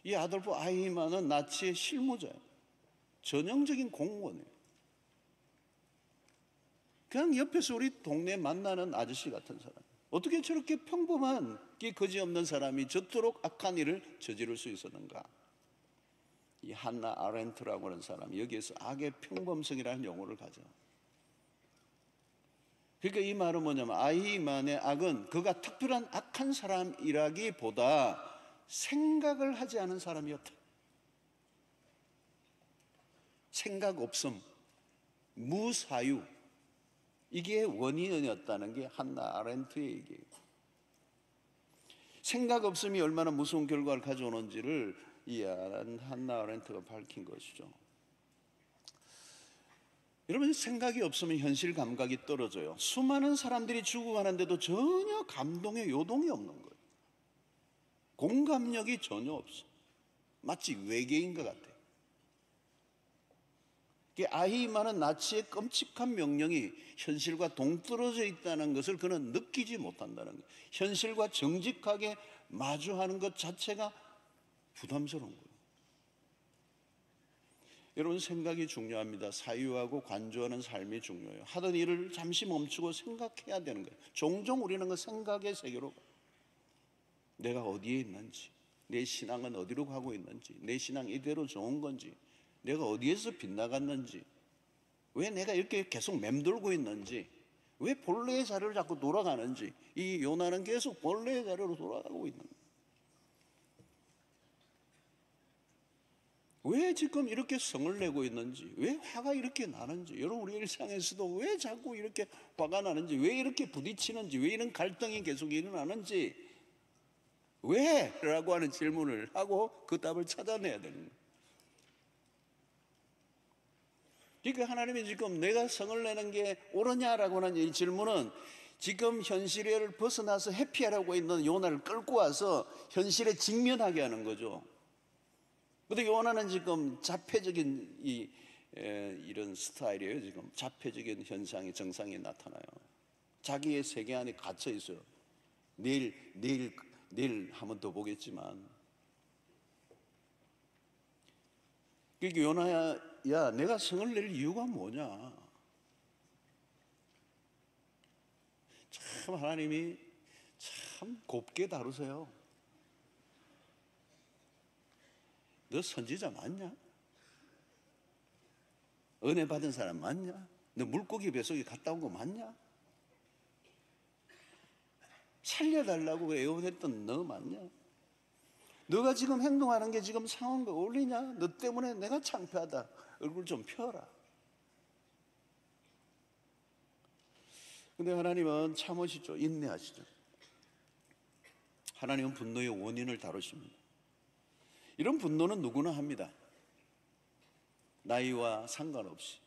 이 아돌프 아이히만은 나치의 실무자예요. 전형적인 공무원이에요. 그냥 옆에서 우리 동네 만나는 아저씨 같은 사람. 어떻게 저렇게 평범한 게 거지없는 사람이 저토록 악한 일을 저지를 수 있었는가? 이 한나 아렌트라고 하는 사람이 여기에서 악의 평범성이라는 용어를 가져. 그러니까 이 말은 뭐냐면, 아이히만의 악은 그가 특별한 악한 사람이라기보다 생각을 하지 않은 사람이었다. 생각 없음, 무사유, 이게 원인이었다는 게 한나 아렌트의 얘기예요. 생각 없음이 얼마나 무서운 결과를 가져오는지를 이 한나 아렌트가 밝힌 것이죠. 여러분, 생각이 없으면 현실 감각이 떨어져요. 수많은 사람들이 죽어가는데도 전혀 감동의 요동이 없는 거예요. 공감력이 전혀 없어. 마치 외계인 것 같아요. 아히만은 나치의 끔찍한 명령이 현실과 동떨어져 있다는 것을 그는 느끼지 못한다는 거예요. 현실과 정직하게 마주하는 것 자체가 부담스러운 거예요. 여러분, 생각이 중요합니다. 사유하고 관조하는 삶이 중요해요. 하던 일을 잠시 멈추고 생각해야 되는 거예요. 종종 우리는 그 생각의 세계로, 내가 어디에 있는지, 내 신앙은 어디로 가고 있는지, 내 신앙 이대로 좋은 건지, 내가 어디에서 빗나갔는지, 왜 내가 이렇게 계속 맴돌고 있는지, 왜 본래의 자리로 자꾸 돌아가는지, 이 요나는 계속 본래의 자리로 돌아가고 있는 거예요. 왜 지금 이렇게 성을 내고 있는지, 왜 화가 이렇게 나는지, 여러분, 우리 일상에서도 왜 자꾸 이렇게 화가 나는지, 왜 이렇게 부딪히는지, 왜 이런 갈등이 계속 일어나는지, 왜? 라고 하는 질문을 하고 그 답을 찾아내야 되는 거예요. 그러니까 하나님이 지금 내가 성을 내는 게 옳으냐라고 하는 이 질문은 지금 현실을 벗어나서 회피하라고 있는 요나를 끌고 와서 현실에 직면하게 하는 거죠. 근데 요나는 지금 자폐적인 이런 스타일이에요. 지금 자폐적인 현상이, 정상이 나타나요. 자기의 세계 안에 갇혀 있어요. 내일 한 번 더 보겠지만. 그러니까 요나야, 야, 내가 성을 낼 이유가 뭐냐? 참 하나님이 참 참 곱게 다루세요. 너 선지자 맞냐? 은혜 받은 사람 맞냐? 너 물고기 뱃속에 갔다 온 거 맞냐? 살려달라고 애원했던 너 맞냐? 너가 지금 행동하는 게 지금 상황과 어울리냐? 너 때문에 내가 창피하다. 얼굴 좀 펴라. 근데 하나님은 참으시죠. 인내하시죠. 하나님은 분노의 원인을 다루십니다. 이런 분노는 누구나 합니다. 나이와 상관없이.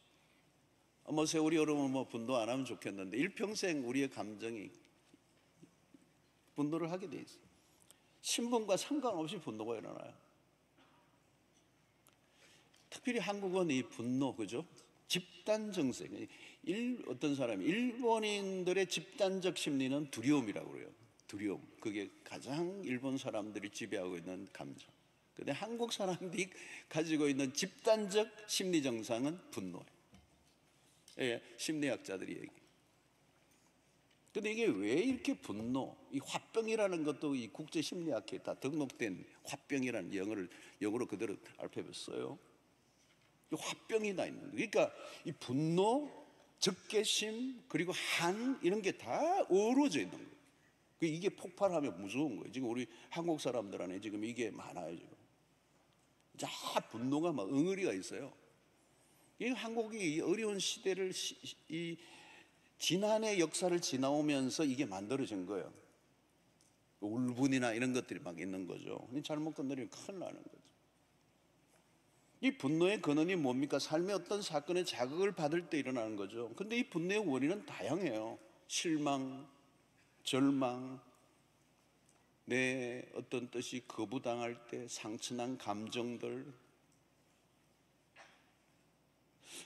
세월이 흐르면 분노 안 하면 좋겠는데 일평생 우리의 감정이 분노를 하게 돼 있어요. 신분과 상관없이 분노가 일어나요. 특별히 한국은 이 분노, 그죠? 집단 정색. 어떤 사람이 일본인들의 집단적 심리는 두려움이라고 그래요. 두려움. 그게 가장 일본 사람들이 지배하고 있는 감정. 근데 한국 사람들이 가지고 있는 집단적 심리 정상은 분노예요. 예, 심리학자들이 얘기해요. 근데 이게 왜 이렇게 분노, 이 화병이라는 것도 이 국제심리학회에 다 등록된 화병이라는 영어로 그대로 알파벳 써요. 이 화병이 다 있는 거예요. 그러니까 이 분노, 적개심, 그리고 한 이런 게 다 어우러져 있는 거예요. 이게 폭발하면 무서운 거예요. 지금 우리 한국 사람들 안에 지금 이게 많아요. 지금 자 분노가 막 응어리가 있어요. 이 한국이 어려운 시대를 이 지난해 역사를 지나오면서 이게 만들어진 거예요. 울분이나 이런 것들이 막 있는 거죠. 잘못 건드리면 큰일 나는 거죠. 이 분노의 근원이 뭡니까? 삶의 어떤 사건에 자극을 받을 때 일어나는 거죠. 근데 이 분노의 원인은 다양해요. 실망, 절망, 내 어떤 뜻이 거부당할 때 상처난 감정들.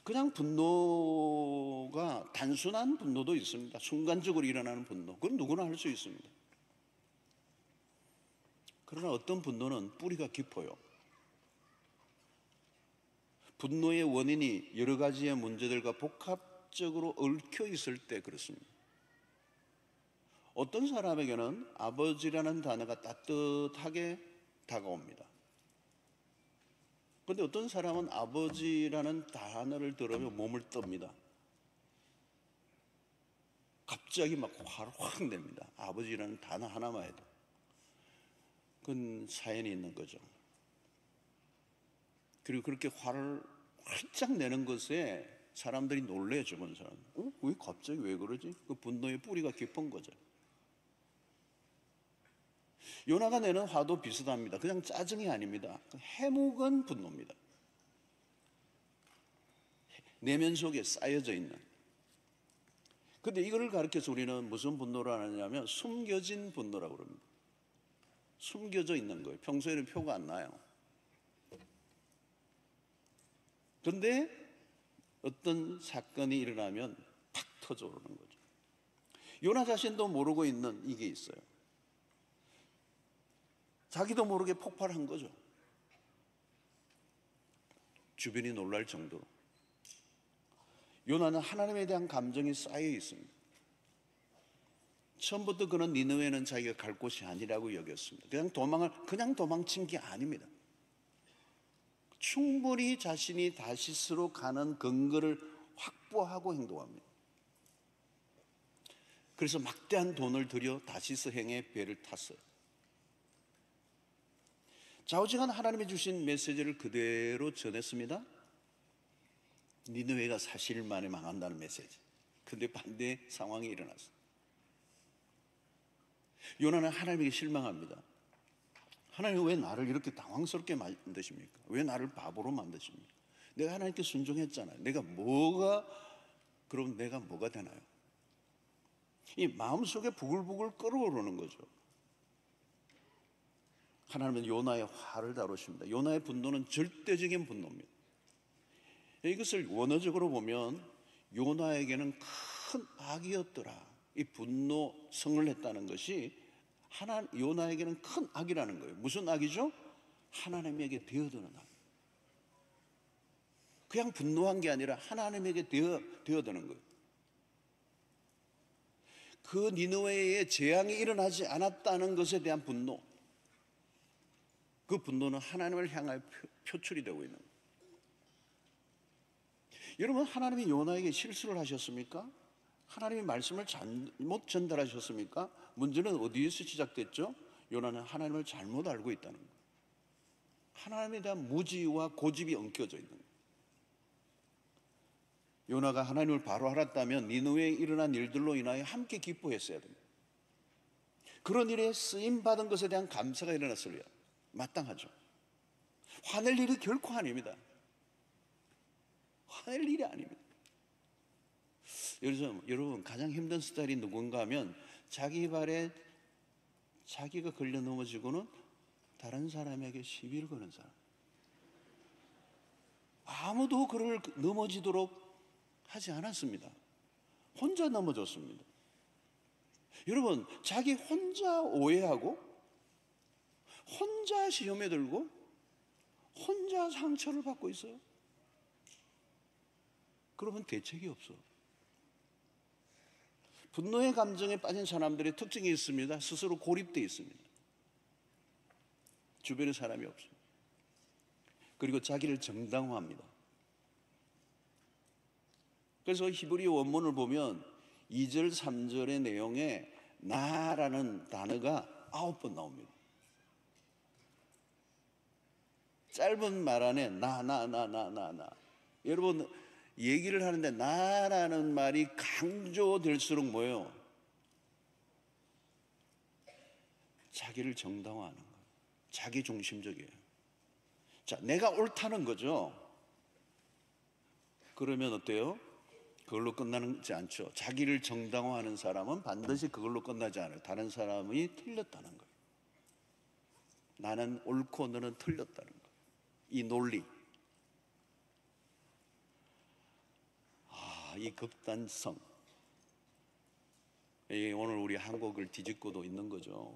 그냥 분노가 단순한 분노도 있습니다. 순간적으로 일어나는 분노. 그건 누구나 할 수 있습니다. 그러나 어떤 분노는 뿌리가 깊어요. 분노의 원인이 여러 가지의 문제들과 복합적으로 얽혀 있을 때 그렇습니다. 어떤 사람에게는 아버지라는 단어가 따뜻하게 다가옵니다. 그런데 어떤 사람은 아버지라는 단어를 들으면 몸을 떱니다. 갑자기 막 화를 확 냅니다. 아버지라는 단어 하나만 해도. 그건 사연이 있는 거죠. 그리고 그렇게 화를 활짝 내는 것에 사람들이 놀래요. 주변 사람. 왜 갑자기 왜 그러지? 그 분노의 뿌리가 깊은 거죠. 요나가 내는 화도 비슷합니다. 그냥 짜증이 아닙니다. 해묵은 분노입니다. 내면 속에 쌓여져 있는. 근데 이거를 가르쳐서 우리는 무슨 분노를 하느냐면 숨겨진 분노라고 그럽니다. 숨겨져 있는 거예요. 평소에는 표가 안 나요. 그런데 어떤 사건이 일어나면 팍 터져 오르는 거죠. 요나 자신도 모르고 있는 이게 있어요. 자기도 모르게 폭발한 거죠. 주변이 놀랄 정도로. 요나는 하나님에 대한 감정이 쌓여 있습니다. 처음부터 그는 니느웨는 자기가 갈 곳이 아니라고 여겼습니다. 그냥 도망친 게 아닙니다. 충분히 자신이 다시스로 가는 근거를 확보하고 행동합니다. 그래서 막대한 돈을 들여 다시스 행에 배를 탔어요. 좌우지간 하나님이 주신 메시지를 그대로 전했습니다. 니느웨가 사실 만에 망한다는 메시지. 근데 반대 상황이 일어났어요. 요나는 하나님에게 실망합니다. 하나님 왜 나를 이렇게 당황스럽게 만드십니까? 왜 나를 바보로 만드십니까? 내가 하나님께 순종했잖아요. 그럼 내가 뭐가 되나요? 이 마음속에 부글부글 끓어오르는 거죠. 하나님은 요나의 화를 다루십니다. 요나의 분노는 절대적인 분노입니다. 이것을 원어적으로 보면 요나에게는 큰 악이었더라. 이 분노성을 했다는 것이 요나에게는 큰 악이라는 거예요. 무슨 악이죠? 하나님에게 되어드는 악. 그냥 분노한 게 아니라 하나님에게 되어드는 거예요. 그 니느웨에 재앙이 일어나지 않았다는 것에 대한 분노, 그 분노는 하나님을 향하여 표출이 되고 있는 거예요. 여러분, 하나님이 요나에게 실수를 하셨습니까? 하나님이 말씀을 잘못 전달하셨습니까? 문제는 어디에서 시작됐죠? 요나는 하나님을 잘못 알고 있다는 거예요. 하나님에 대한 무지와 고집이 엉켜져 있는 거예요. 요나가 하나님을 바로 알았다면 니느웨에 일어난 일들로 인하여 함께 기뻐했어야 됩니다. 그런 일에 쓰임받은 것에 대한 감사가 일어났어야 마땅하죠. 화낼 일이 결코 아닙니다. 화낼 일이 아닙니다. 여러분, 가장 힘든 스타일이 누군가 하면 자기 발에 자기가 걸려 넘어지고는 다른 사람에게 시비를 거는 사람. 아무도 그를 넘어지도록 하지 않았습니다. 혼자 넘어졌습니다. 여러분, 자기 혼자 오해하고 혼자 시험에 들고 혼자 상처를 받고 있어요. 그러면 대책이 없어. 분노의 감정에 빠진 사람들의 특징이 있습니다. 스스로 고립되어 있습니다. 주변에 사람이 없습니다. 그리고 자기를 정당화합니다. 그래서 히브리 원문을 보면 2절, 3절의 내용에 나라는 단어가 9번 나옵니다. 짧은 말 안에 나. 여러분, 얘기를 하는데 나라는 말이 강조될수록 뭐예요? 자기를 정당화하는 거예요. 자기 중심적이에요. 자, 내가 옳다는 거죠. 그러면 어때요? 그걸로 끝나지 않죠. 자기를 정당화하는 사람은 반드시 그걸로 끝나지 않아요. 다른 사람이 틀렸다는 거예요. 나는 옳고 너는 틀렸다는 거예요. 이 논리, 이 극단성, 오늘 우리 한국을 뒤집고도 있는 거죠.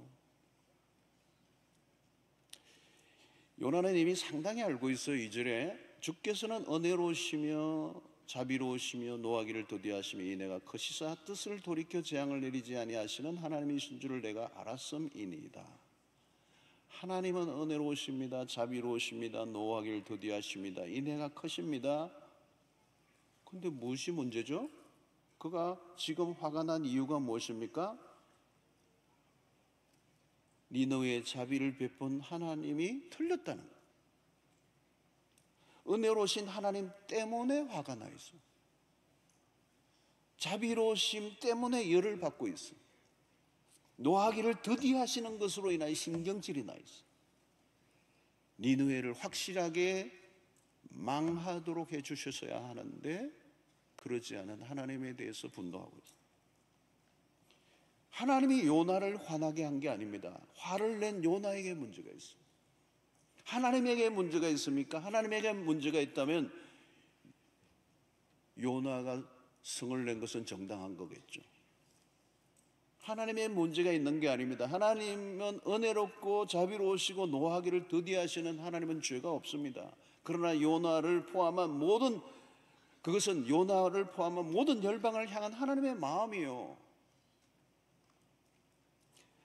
요나는 이미 상당히 알고 있어요. 2절에 주께서는 은혜로우시며 자비로우시며 노하기를 더디하시며 이내가 거시사 뜻을 돌이켜 재앙을 내리지 아니하시는 하나님이신 줄을 내가 알았음이니이다. 하나님은 은혜로우십니다. 자비로우십니다. 노하기를 더디하십니다. 이내가 크십니다. 근데 무엇이 문제죠? 그가 지금 화가 난 이유가 무엇입니까? 니느웨에 자비를 베푼 하나님이 틀렸다는 거예요. 은혜로우신 하나님 때문에 화가 나 있어요. 자비로우심 때문에 열을 받고 있어요. 노하기를 더디하시는 것으로 인하여 신경질이 나 있어요. 니느웨를 확실하게 망하도록 해주셨어야 하는데 그러지 않은 하나님에 대해서 분노하고 있어요. 하나님이 요나를 화나게 한 게 아닙니다. 화를 낸 요나에게 문제가 있어요. 하나님에게 문제가 있습니까? 하나님에게 문제가 있다면 요나가 성을 낸 것은 정당한 거겠죠. 하나님의 문제가 있는 게 아닙니다. 하나님은 은혜롭고 자비로우시고 노하기를 더디하시는 하나님은 죄가 없습니다. 그러나 요나를 포함한 모든, 그것은 요나를 포함한 모든 열방을 향한 하나님의 마음이요.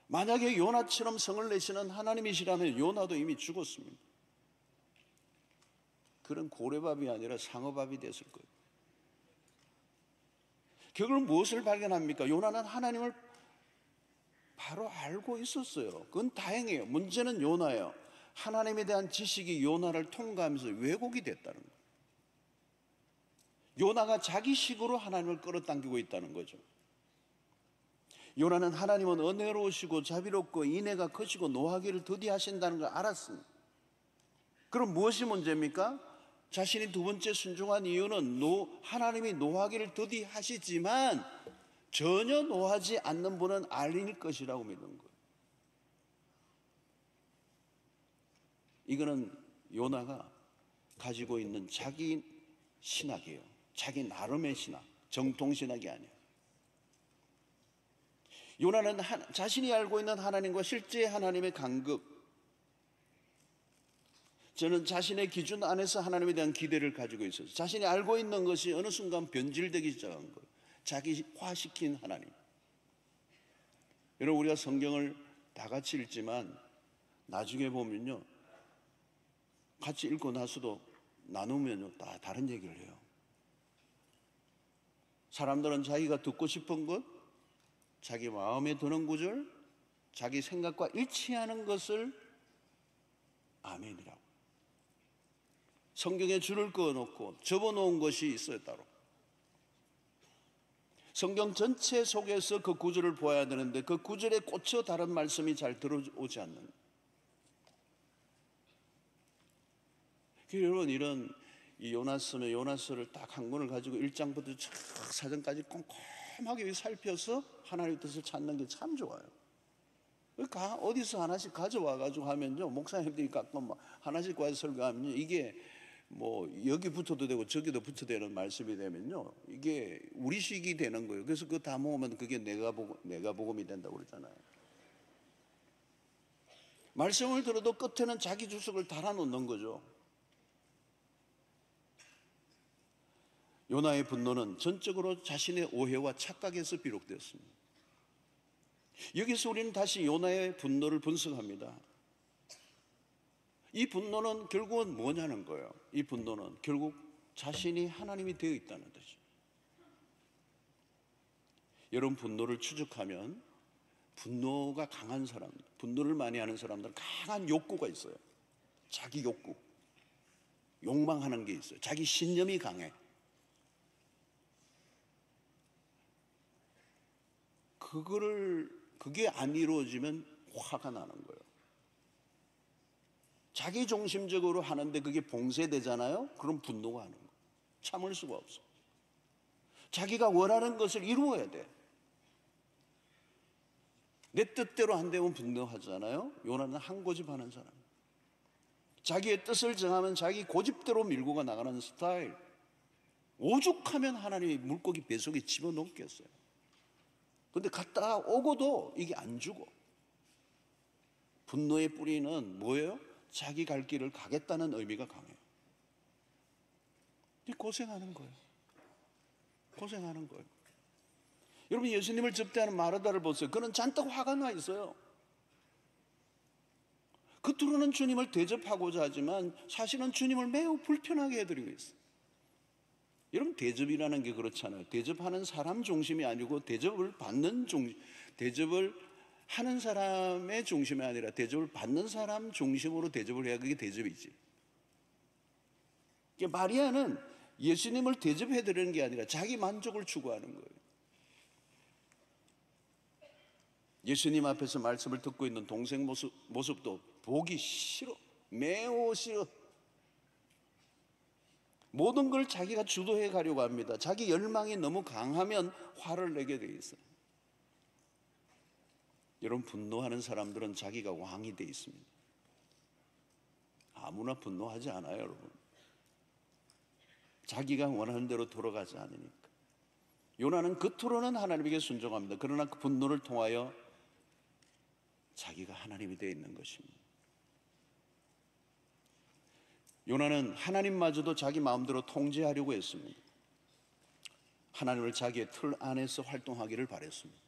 만약에 요나처럼 성을 내시는 하나님이시라면 요나도 이미 죽었습니다. 그런 고래밥이 아니라 상어밥이 됐을 거예요. 결국은 무엇을 발견합니까? 요나는 하나님을 바로 알고 있었어요. 그건 다행이에요. 문제는 요나예요. 하나님에 대한 지식이 요나를 통과하면서 왜곡이 됐다는 거예요. 요나가 자기식으로 하나님을 끌어당기고 있다는 거죠. 요나는 하나님은 은혜로우시고 자비롭고 인애가 크시고 노하기를 더디하신다는 걸 알았습니다. 그럼 무엇이 문제입니까? 자신이 두 번째 순종한 이유는 하나님이 노하기를 더디하시지만 전혀 노하지 않는 분은 아닐 것이라고 믿는 거예요. 이거는 요나가 가지고 있는 자기 신학이에요. 자기 나름의 신학, 정통신학이 아니에요. 요나는 자신이 알고 있는 하나님과 실제 하나님의 간극, 저는 자신의 기준 안에서 하나님에 대한 기대를 가지고 있어서 자신이 알고 있는 것이 어느 순간 변질되기 시작한 거예요. 자기화시킨 하나님. 여러분, 우리가 성경을 다 같이 읽지만 나중에 보면요, 같이 읽고 나서도 나누면요, 다 다른 얘기를 해요. 사람들은 자기가 듣고 싶은 것, 자기 마음에 드는 구절, 자기 생각과 일치하는 것을 아멘이라고. 성경에 줄을 그어놓고 접어놓은 것이 있어요, 따로. 성경 전체 속에서 그 구절을 보아야 되는데 그 구절에 꽂혀 다른 말씀이 잘 들어오지 않는. 여러분, 이런 이 요나서는 요나서를 딱 한 권을 가지고 1장부터 쫙 4장까지 꼼꼼하게 살펴서 하나님의 뜻을 찾는 게 참 좋아요. 그러니까 어디서 하나씩 가져와 가지고 하면요, 목사님들이 가끔 하나씩 가서 설교하면 이게 뭐 여기 붙어도 되고 저기도 붙어도 되는 말씀이 되면요, 이게 우리식이 되는 거예요. 그래서 그거 다 모으면 그게 내가 복음이 된다고 그러잖아요. 말씀을 들어도 끝에는 자기 주석을 달아놓는 거죠. 요나의 분노는 전적으로 자신의 오해와 착각에서 비롯되었습니다. 여기서 우리는 다시 요나의 분노를 분석합니다. 이 분노는 결국은 뭐냐는 거예요. 이 분노는 결국 자신이 하나님이 되어 있다는 뜻이죠. 여러분, 분노를 추적하면 분노가 강한 사람, 분노를 많이 하는 사람들은 강한 욕구가 있어요. 자기 욕구, 욕망하는 게 있어요. 자기 신념이 강해. 그게 안 이루어지면 화가 나는 거예요. 자기 중심적으로 하는데 그게 봉쇄되잖아요. 그럼 분노가 하는 거예요. 참을 수가 없어. 자기가 원하는 것을 이루어야 돼. 내 뜻대로 안 되면 분노하잖아요. 요나는 한 고집하는 사람. 자기의 뜻을 정하면 자기 고집대로 밀고 나가는 스타일. 오죽하면 하나님이 물고기 뱃속에 집어넣겠어요. 근데 갔다 오고도 이게 안 주고. 분노의 뿌리는 뭐예요? 자기 갈 길을 가겠다는 의미가 강해요. 고생하는 거예요. 고생하는 거예요. 여러분, 예수님을 접대하는 마르다를 보세요. 그는 잔뜩 화가 나 있어요. 겉으로는 주님을 대접하고자 하지만 사실은 주님을 매우 불편하게 해드리고 있어요. 여러분, 대접이라는 게 그렇잖아요. 대접하는 사람 중심이 아니고 대접을 하는 사람의 중심이 아니라 대접을 받는 사람 중심으로 대접을 해야 그게 대접이지. 마리아는 예수님을 대접해드리는 게 아니라 자기 만족을 추구하는 거예요. 예수님 앞에서 말씀을 듣고 있는 동생 모습도 보기 싫어. 매우 싫어. 모든 걸 자기가 주도해 가려고 합니다. 자기 열망이 너무 강하면 화를 내게 돼 있어요. 여러분, 분노하는 사람들은 자기가 왕이 돼 있습니다. 아무나 분노하지 않아요, 여러분. 자기가 원하는 대로 돌아가지 않으니까. 요나는 겉으로는 하나님에게 순종합니다. 그러나 그 분노를 통하여 자기가 하나님이 되어 있는 것입니다. 요나는 하나님마저도 자기 마음대로 통제하려고 했습니다. 하나님을 자기의 틀 안에서 활동하기를 바랬습니다.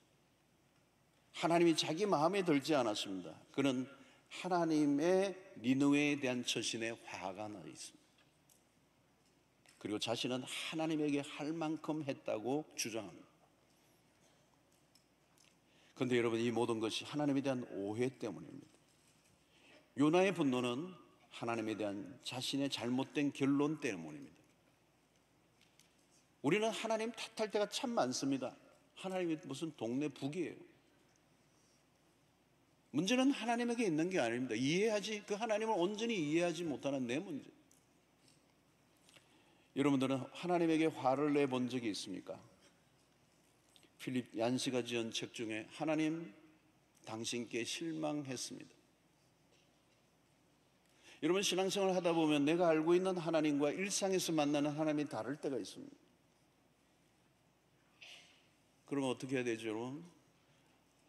하나님이 자기 마음에 들지 않았습니다. 그는 하나님의 니느웨에 대한 처신에 화가 나 있습니다. 그리고 자신은 하나님에게 할 만큼 했다고 주장합니다. 그런데 여러분, 이 모든 것이 하나님에 대한 오해 때문입니다. 요나의 분노는 하나님에 대한 자신의 잘못된 결론 때문입니다. 우리는 하나님 탓할 때가 참 많습니다. 하나님이 무슨 동네 북이에요. 문제는 하나님에게 있는 게 아닙니다. 그 하나님을 온전히 이해하지 못하는 내 문제. 여러분들은 하나님에게 화를 내본 적이 있습니까? 필립 얀시가 지은 책 중에 하나님, 당신께 실망했습니다. 여러분, 신앙생활을 하다 보면 내가 알고 있는 하나님과 일상에서 만나는 하나님이 다를 때가 있습니다. 그러면 어떻게 해야 되죠, 여러분?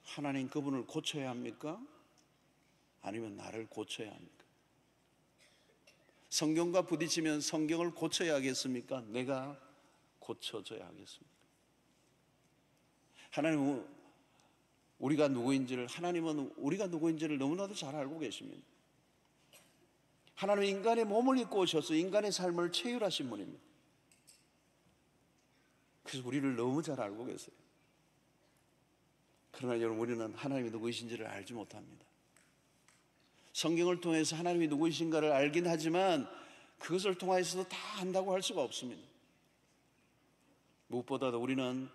하나님, 그분을 고쳐야 합니까? 아니면 나를 고쳐야 합니까? 성경과 부딪히면 성경을 고쳐야 하겠습니까? 내가 고쳐져야 하겠습니까? 하나님, 우리가 누구인지를, 하나님은 우리가 누구인지를 너무나도 잘 알고 계십니다. 하나님은 인간의 몸을 입고 오셔서 인간의 삶을 체휼하신 분입니다. 그래서 우리를 너무 잘 알고 계세요. 그러나 여러분, 우리는 하나님이 누구이신지를 알지 못합니다. 성경을 통해서 하나님이 누구이신가를 알긴 하지만 그것을 통해서도 다 안다고 할 수가 없습니다. 무엇보다도 우리는,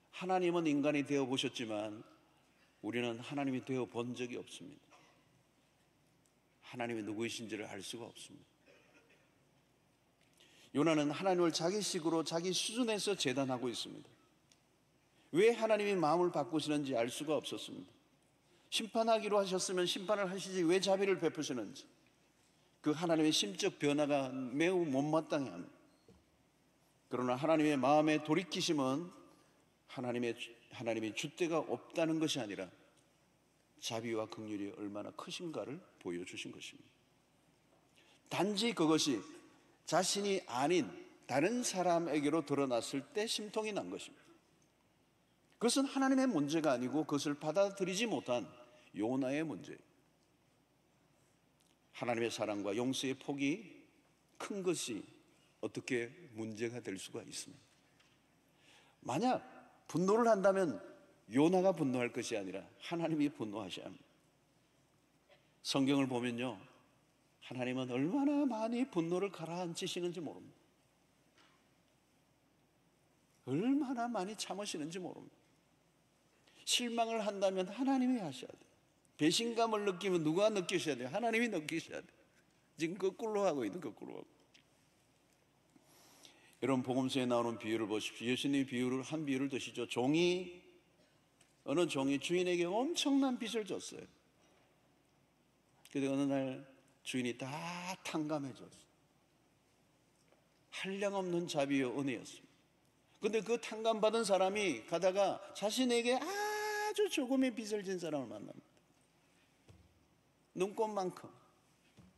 하나님은 인간이 되어 보셨지만 우리는 하나님이 되어 본 적이 없습니다. 하나님이 누구이신지를 알 수가 없습니다. 요나는 하나님을 자기식으로 자기 수준에서 재단하고 있습니다. 왜 하나님이 마음을 바꾸시는지 알 수가 없었습니다. 심판하기로 하셨으면 심판을 하시지 왜 자비를 베푸시는지, 그 하나님의 심적 변화가 매우 못마땅해 합니다. 그러나 하나님의 마음에 돌이키심은 하나님이 줏대가 없다는 것이 아니라 자비와 긍휼이 얼마나 크신가를 보여주신 것입니다. 단지 그것이 자신이 아닌 다른 사람에게로 드러났을 때 심통이 난 것입니다. 그것은 하나님의 문제가 아니고 그것을 받아들이지 못한 요나의 문제예요. 하나님의 사랑과 용서의 폭이 큰 것이 어떻게 문제가 될 수가 있습니까? 만약 분노를 한다면 요나가 분노할 것이 아니라 하나님이 분노하셔야 합니다. 성경을 보면요, 하나님은 얼마나 많이 분노를 가라앉히시는지 모릅니다. 얼마나 많이 참으시는지 모릅니다. 실망을 한다면 하나님이 하셔야 돼요. 배신감을 느끼면 누가 느끼셔야 돼요? 하나님이 느끼셔야 돼요. 지금 거꾸로 하고 있는, 거꾸로 하고. 여러분, 복음서에 나오는 비유를 보십시오. 예수님이 한 비유를 드시죠. 어느 종이 주인에게 엄청난 빚을 줬어요. 그런데 어느 날 주인이 다 탕감해 줬어요. 한량없는 자비와 은혜였습니다. 그런데 그 탕감받은 사람이 가다가 자신에게 아주 조금의 빚을 진 사람을 만납니다. 눈곱만큼,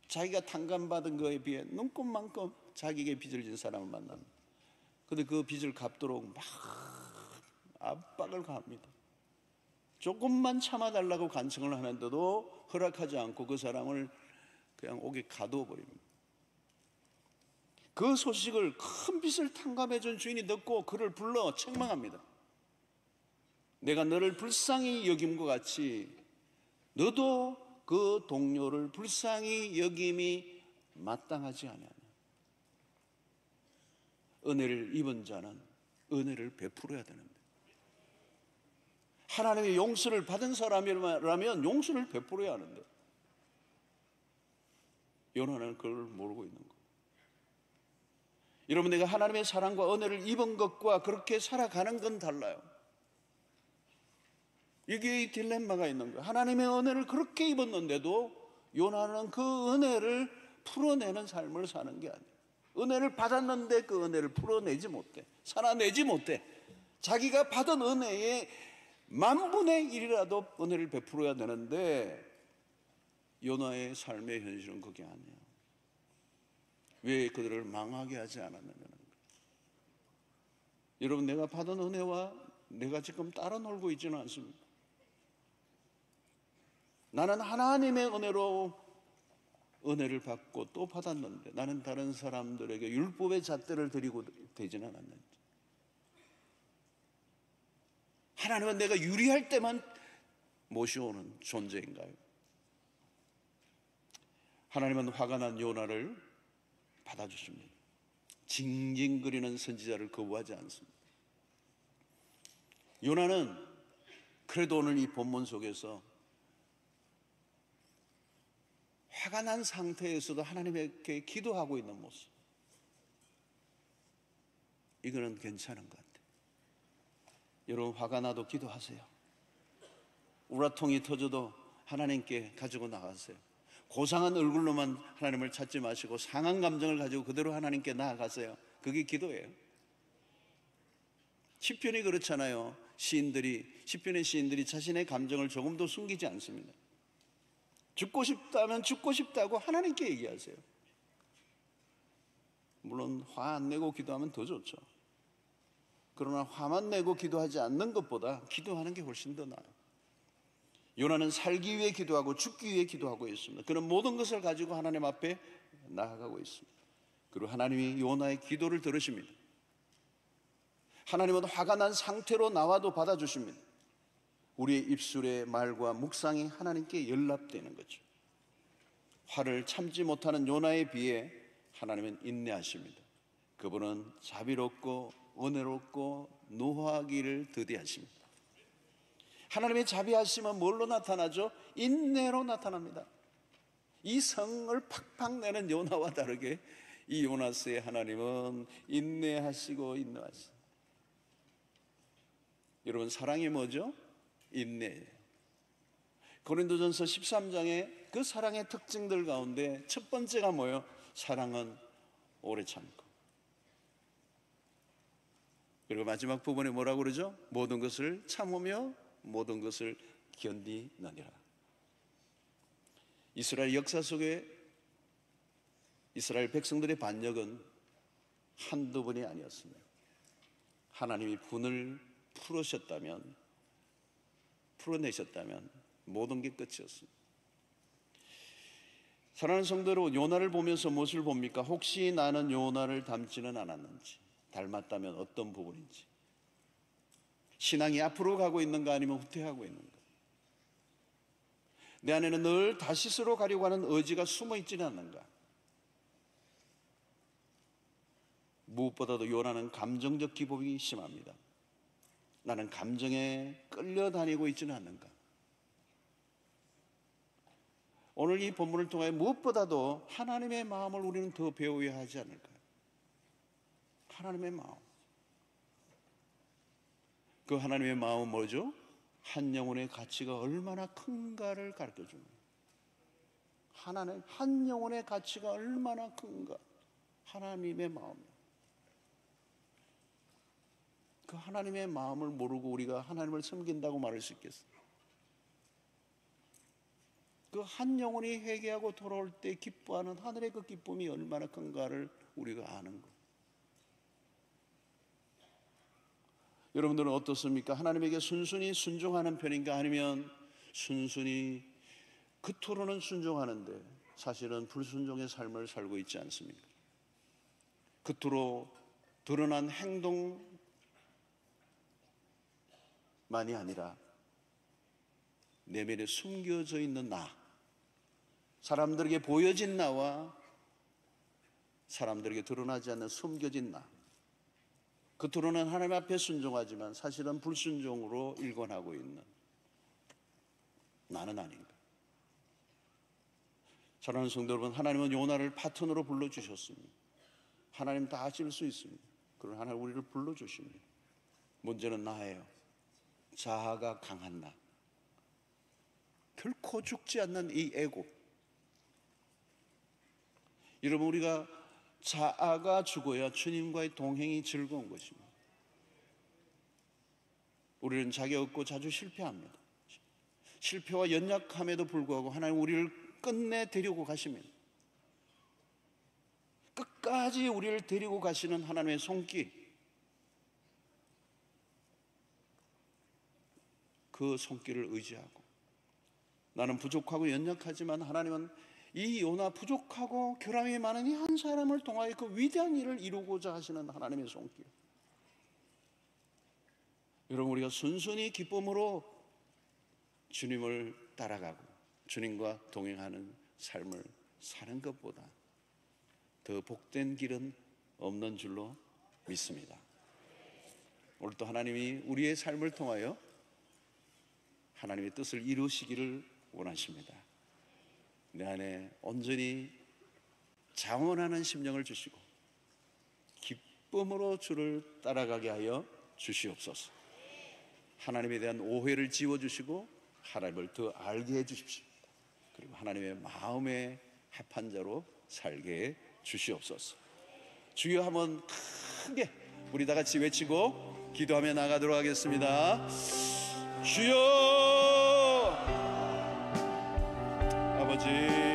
자기가 탕감받은 거에 비해 눈곱만큼 자기에게 빚을 진 사람을 만납니다. 그런데 그 빚을 갚도록 막 압박을 가합니다. 조금만 참아달라고 간청을 하는데도 허락하지 않고 그 사람을 그냥 옥에 가두어 버립니다. 그 소식을, 큰 빚을 탕감해 준 주인이 듣고 그를 불러 책망합니다. 내가 너를 불쌍히 여김과 같이 너도 그 동료를 불쌍히 여김이 마땅하지 않느냐. 은혜를 입은 자는 은혜를 베풀어야 되는데, 하나님의 용서를 받은 사람이라면 용서를 베풀어야 하는데 요나는 그걸 모르고 있는 거예요. 여러분, 내가 하나님의 사랑과 은혜를 입은 것과 그렇게 살아가는 건 달라요. 이게 이 딜레마가 있는 거예요. 하나님의 은혜를 그렇게 입었는데도 요나는 그 은혜를 풀어내는 삶을 사는 게 아니에요. 은혜를 받았는데 그 은혜를 풀어내지 못해, 살아내지 못해. 자기가 받은 은혜의 10,000분의 1이라도 은혜를 베풀어야 되는데 요나의 삶의 현실은 그게 아니에요. 왜 그들을 망하게 하지 않았느냐는 거예요. 여러분, 내가 받은 은혜와 내가 지금 따라 놀고 있지는 않습니다. 나는 하나님의 은혜로 은혜를 받고 또 받았는데 나는 다른 사람들에게 율법의 잣대를 드리고 되지는 않았는지. 하나님은 내가 유리할 때만 모셔오는 존재인가요? 하나님은 화가 난 요나를 받아주십니다. 징징거리는 선지자를 거부하지 않습니다. 요나는 그래도 오늘 이 본문 속에서 화가 난 상태에서도 하나님께 기도하고 있는 모습, 이거는 괜찮은 것 같아요. 여러분, 화가 나도 기도하세요. 우라통이 터져도 하나님께 가지고 나가세요. 고상한 얼굴로만 하나님을 찾지 마시고 상한 감정을 가지고 그대로 하나님께 나아가세요. 그게 기도예요. 시편이 그렇잖아요. 시편의 시인들이 자신의 감정을 조금도 숨기지 않습니다. 죽고 싶다면 죽고 싶다고 하나님께 얘기하세요. 물론 화 안 내고 기도하면 더 좋죠. 그러나 화만 내고 기도하지 않는 것보다 기도하는 게 훨씬 더 나아요. 요나는 살기 위해 기도하고 죽기 위해 기도하고 있습니다. 그는 모든 것을 가지고 하나님 앞에 나아가고 있습니다. 그리고 하나님이 요나의 기도를 들으십니다. 하나님은 화가 난 상태로 나와도 받아주십니다. 우리의 입술의 말과 묵상이 하나님께 연락되는 거죠. 화를 참지 못하는 요나에 비해 하나님은 인내하십니다. 그분은 자비롭고 은혜롭고 노하기를 더디하십니다. 하나님의 자비하심은 뭘로 나타나죠? 인내로 나타납니다. 이 성을 팍팍 내는 요나와 다르게 이 요나스의 하나님은 인내하시고 인내하시고. 여러분, 사랑이 뭐죠? 인내예요. 고린도전서 13장에 그 사랑의 특징들 가운데 첫 번째가 뭐예요? 사랑은 오래 참고. 그리고 마지막 부분에 뭐라고 그러죠? 모든 것을 참으며 모든 것을 견디느니라. 이스라엘 역사 속에 이스라엘 백성들의 반역은 한두 번이 아니었습니다. 하나님이 분을 풀어내셨다면 모든 게 끝이었습니다. 사랑하는 성도 여러분, 요나를 보면서 무엇을 봅니까? 혹시 나는 요나를 닮지는 않았는지, 닮았다면 어떤 부분인지, 신앙이 앞으로 가고 있는가 아니면 후퇴하고 있는가, 내 안에는 늘 다시스로 가려고 하는 의지가 숨어 있지는 않는가. 무엇보다도 요나는 감정적 기복이 심합니다. 나는 감정에 끌려다니고 있지는 않는가. 오늘 이 본문을 통해 무엇보다도 하나님의 마음을 우리는 더 배워야 하지 않을까요? 하나님의 마음. 그 하나님의 마음은 뭐죠? 한 영혼의 가치가 얼마나 큰가를 가르쳐줍니다. 하나님, 한 영혼의 가치가 얼마나 큰가. 하나님의 마음이요. 그 하나님의 마음을 모르고 우리가 하나님을 섬긴다고 말할 수 있겠어요? 그 한 영혼이 회개하고 돌아올 때 기뻐하는 하늘의 그 기쁨이 얼마나 큰가를 우리가 아는 것. 여러분들은 어떻습니까? 하나님에게 순순히 순종하는 편인가? 아니면 순순히 겉으로는 순종하는데 사실은 불순종의 삶을 살고 있지 않습니까? 겉으로 드러난 행동만이 아니라 내면에 숨겨져 있는 나, 사람들에게 보여진 나와 사람들에게 드러나지 않는 숨겨진 나, 겉으로는 하나님 앞에 순종하지만 사실은 불순종으로 일관하고 있는 나는 아닌가. 사랑하는 성도 여러분, 하나님은 요나를 파트너로 불러주셨습니다. 하나님 다 하실 수 있습니다. 그런 하나님 우리를 불러주십니다. 문제는 나예요. 자아가 강한 나, 결코 죽지 않는 이 에고. 여러분, 우리가 자아가 죽어야 주님과의 동행이 즐거운 것입니다. 우리는 자기 없고 자주 실패합니다. 실패와 연약함에도 불구하고 하나님 우리를 끝내 데리고 가십니다. 끝까지 우리를 데리고 가시는 하나님의 손길, 그 손길을 의지하고, 나는 부족하고 연약하지만 하나님은 이 요나 부족하고 결함이 많은 이 한 사람을 통하여 그 위대한 일을 이루고자 하시는 하나님의 손길. 여러분, 우리가 순순히 기쁨으로 주님을 따라가고 주님과 동행하는 삶을 사는 것보다 더 복된 길은 없는 줄로 믿습니다. 오늘도 하나님이 우리의 삶을 통하여 하나님의 뜻을 이루시기를 원하십니다. 내 안에 온전히 자원하는 심령을 주시고 기쁨으로 주를 따라가게 하여 주시옵소서. 하나님에 대한 오해를 지워주시고 하나님을 더 알게 해주십시오. 그리고 하나님의 마음에 합한 자로 살게 해 주시옵소서. 주여 한번 크게 우리 다 같이 외치고 기도하며 나가도록 하겠습니다. 주여, 아버지